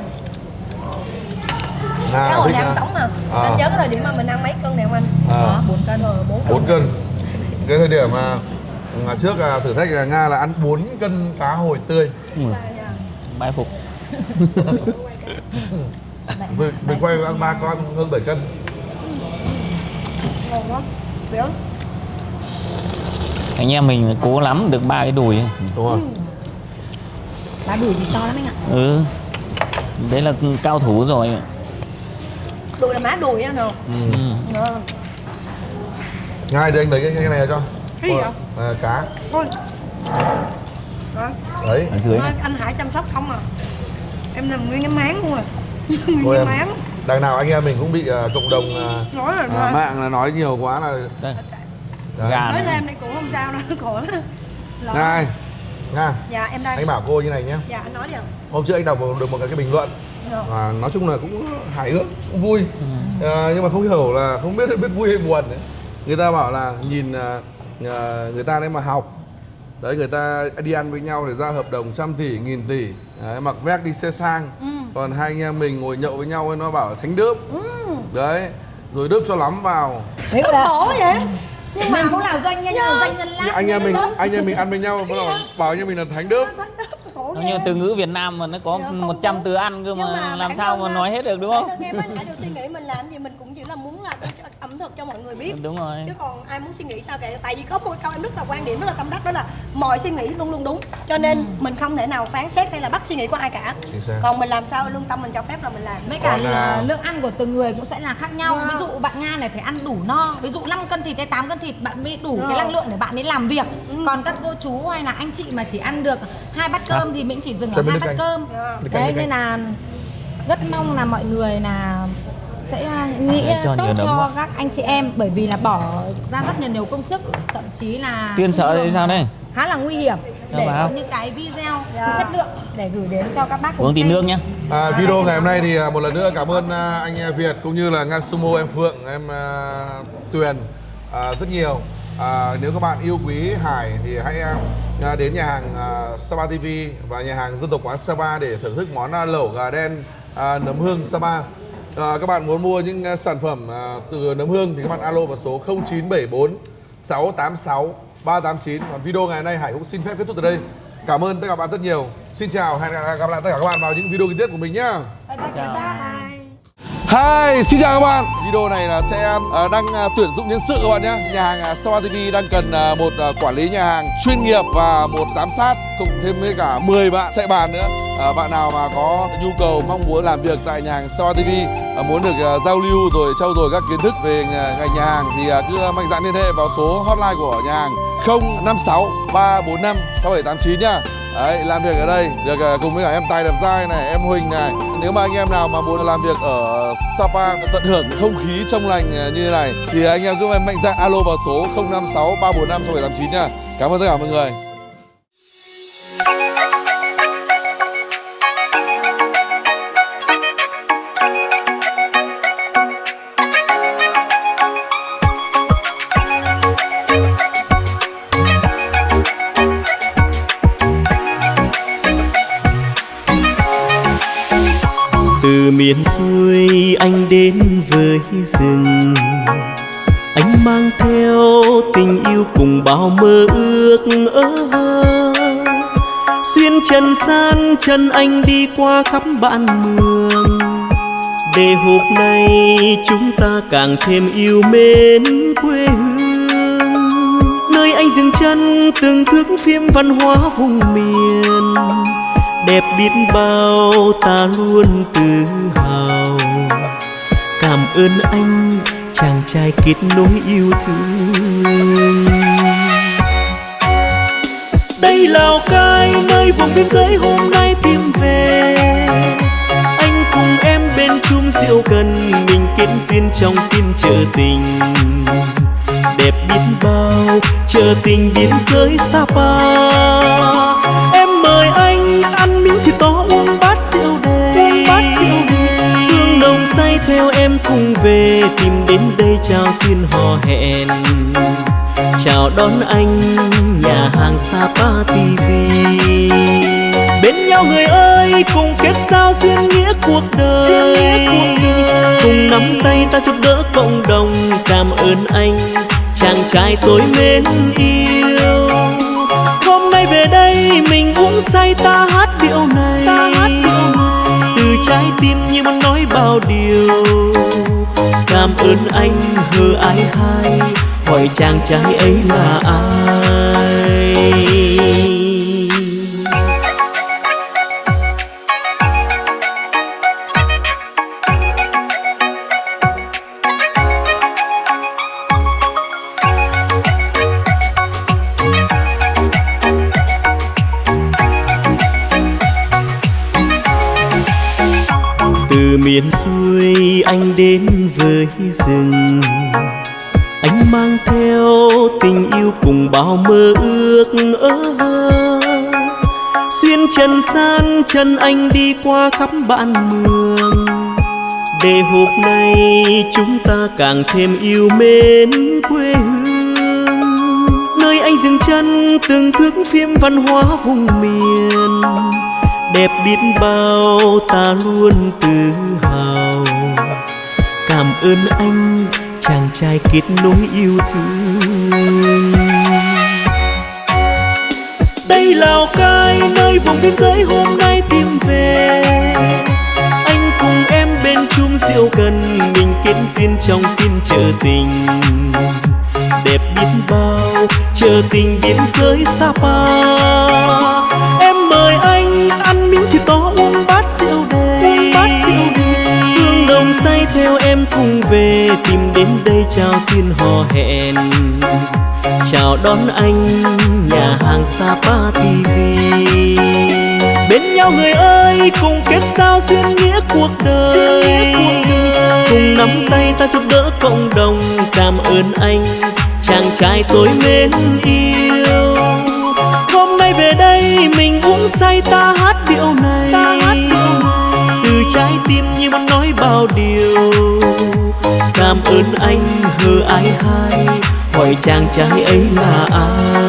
Nga Cái là hồi thích đang nha. sống mà. À. Anh nhớ cái thời điểm mà mình ăn mấy cân này không anh? À. 4 cân rồi, 4 cân. 4 cân. Cái thời điểm mà trước thử thách là Nga là ăn 4 cân cá hồi tươi. bái phục. Mình quay ăn 3 con hơn 7 cân. Ngon quá. Béo. Anh em mình cố lắm được 3 cái đùi. Đúng rồi. Bà đuổi thì to lắm anh ạ. Ừ. Đấy là cao thủ rồi. Đùi là má đùi á nào. Ngon. Ngay để anh lấy cái này cho. Cái gì vậy? Cá. Thôi. Đó. Đấy. Ở dưới Nói này. anh Hải chăm sóc không à. Em làm nguyên cái máng luôn à. Nguyên Thôi cái em, máng. đằng nào anh em mình cũng bị cộng đồng Nói rồi mà. mạng là nói nhiều quá là Đây. đấy. Gà Nói này. thêm đây cũng không sao đâu. Khổ. Ngay. Nga. Dạ em đây. Anh bảo cô như này nhé. Dạ anh nói đi ạ. Hôm trước anh đọc được một cái bình luận. Nói chung là cũng hài hước, cũng vui. Nhưng mà không hiểu là không biết vui hay buồn đấy. Người ta bảo là nhìn người ta đấy mà học. Đấy, người ta đi ăn với nhau để ra hợp đồng trăm tỷ, nghìn tỷ. Đấy, mặc vest đi xe sang. Còn hai anh em mình ngồi nhậu với nhau nó bảo thánh đớp. Đấy, rồi đớp cho lắm vào. Đấy là Khổ vậy. nhưng mà cũng là doanh nhân lắm. Nhưng anh em mình ăn với nhau nó bảo anh em mình là thánh đớp. Khổ Như từ ngữ Việt Nam mà nó có 100 từ ăn cơ mà làm sao mà nói hết được đúng không? Bản thân em á, Hải đều suy nghĩ mình làm gì mình cũng chỉ là muốn là để cho ẩm thực cho mọi người biết. Đúng rồi. Chứ còn ai muốn suy nghĩ sao kệ. Tại vì có một câu em rất là quan điểm rất là tâm đắc, đó là mọi suy nghĩ luôn luôn đúng. Cho nên mình không thể nào phán xét hay là bắt suy nghĩ của ai cả. Còn mình làm sao lương tâm mình cho phép là mình làm. Mấy cả là lượng ăn của từng người cũng sẽ là khác nhau. Ví dụ bạn Nga này phải ăn đủ no. Ví dụ 5 cân thịt hay 8 cân thịt bạn mới đủ cái năng lượng để bạn ấy làm việc. Còn các cô chú hay là anh chị mà chỉ ăn được 2 bát cơm thì mình chỉ dừng ở 2 bát cơm. Đấy nên là rất mong là mọi người là sẽ nghĩ tốt cho các anh chị em, bởi vì là bỏ ra rất nhiều công sức, thậm chí là Tiên sợ thì sao đây? khá là nguy hiểm để vào. có những cái video chất lượng để gửi đến cho các bác cùng Uống tí xem. nước nhá. Video ngày hôm nay thì một lần nữa cảm ơn anh Việt cũng như là Nga Sumo, em Phượng, em Tuyền rất nhiều. Nếu các bạn yêu quý Hải thì hãy đến nhà hàng Sapa TV và nhà hàng dân tộc quán Sapa để thưởng thức món lẩu gà đen nấm hương Sapa. Các bạn muốn mua những sản phẩm từ nấm hương thì các bạn alo vào số 0974 686 389. Còn video ngày hôm nay Hải cũng xin phép kết thúc từ đây. Cảm ơn tất cả các bạn rất nhiều. Xin chào, hẹn gặp lại tất cả các bạn vào những video kế tiếp của mình nhé. Hi, xin chào các bạn. Video này là sẽ đang tuyển dụng nhân sự các bạn nhé. Nhà hàng Sapa TV đang cần một quản lý nhà hàng chuyên nghiệp và một giám sát cùng thêm với cả 10 bạn chạy bàn nữa. Bạn nào mà có nhu cầu mong muốn làm việc tại nhà hàng Sapa TV, muốn được giao lưu rồi trau dồi các kiến thức về ngành nhà hàng thì cứ mạnh dạn liên hệ vào số hotline của nhà hàng 056 345 6789 nhá. Đấy, làm việc ở đây được cùng với cả em Tài Đẹp Dai này, em Huỳnh này. Nếu mà anh em nào mà muốn làm việc ở Sapa tận hưởng không khí trong lành như thế này thì anh em cứ mạnh dạn alo vào số 056 345 6789 nha. Cảm ơn tất cả mọi người. Từ miền xuôi anh đến với rừng, anh mang theo tình yêu cùng bao mơ ước xuyên trần gian chân anh đi qua khắp bạn mường, để hôm nay chúng ta càng thêm yêu mến quê hương, nơi anh dừng chân từng thước phim văn hóa vùng miền đẹp biết bao, ta luôn tự hào. Cảm ơn anh chàng trai kết nối yêu thương. Đây Lào Cai nơi vùng biên giới hôm nay tìm về, anh cùng em bên chung rượu cần, mình kết duyên trong phiên chợ tình đẹp biết bao, chợ tình biên giới Sapa. Em mời anh ăn miếng thịt to uống bát rượu đầy, hương nồng say theo em cùng về, tìm đến đây chào duyên hò hẹn, chào đón anh nhà hàng Sapa TV. Bên nhau người ơi cùng kết giao duyên nghĩa cuộc đời, cùng nắm tay ta giúp đỡ cộng đồng. Cảm ơn anh chàng trai tôi mến yêu, hôm nay về đây mình uống say ta hát điệu này, anh hờ ái hai, hỏi chàng trai ấy là ai. Từ miền xuôi anh đến với rừng, anh mang theo tình yêu cùng bao mơ ước. Xuyên trần gian chân anh đi qua khắp bạn mường, để hôm nay chúng ta càng thêm yêu mến quê hương. Nơi anh dừng chân từng thước phim văn hóa vùng miền, đẹp biết bao ta luôn tự hào. Cảm ơn anh chàng trai kết nối yêu thương. Đây Lào Cai nơi vùng biên giới hôm nay tìm về, anh cùng em bên chung rượu cần, mình kết duyên trong phiên chợ tình. Đẹp biết bao chợ tình biên giới Sapa, em mời anh ăn miếng thịt to uống bát rượu đầy. Hương đồng say theo em cùng về, tìm đến đây chào duyên hò hẹn, chào đón anh nhà hàng Sapa TV. Bên nhau người ơi cùng kết giao duyên nghĩa cuộc đời, cùng nắm tay ta giúp đỡ cộng đồng. Cảm ơn anh chàng trai tôi mến yêu, hôm nay về đây mình uống say ta hát điệu này. Từ trái tim như muốn nói bao điều. Cảm ơn anh hờ ái hai, hỏi chàng trai ấy là ai.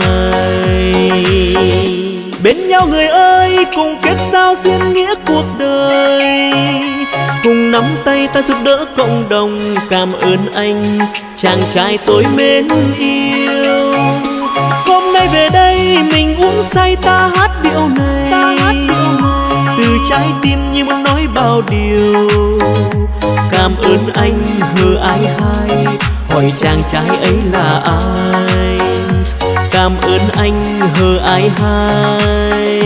Bên nhau người ơi cùng kết giao duyên nghĩa cuộc đời, cùng nắm tay ta giúp đỡ cộng đồng. Cảm ơn anh chàng trai tôi mến yêu, hôm nay về đây mình uống say ta hát điệu này. Từ trái tim như muốn nói bao điều. Cảm ơn anh hờ ái hai, hỏi chàng trai ấy là ai. Cảm ơn anh hờ ái hai,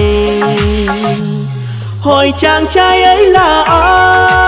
hỏi chàng trai ấy là ai.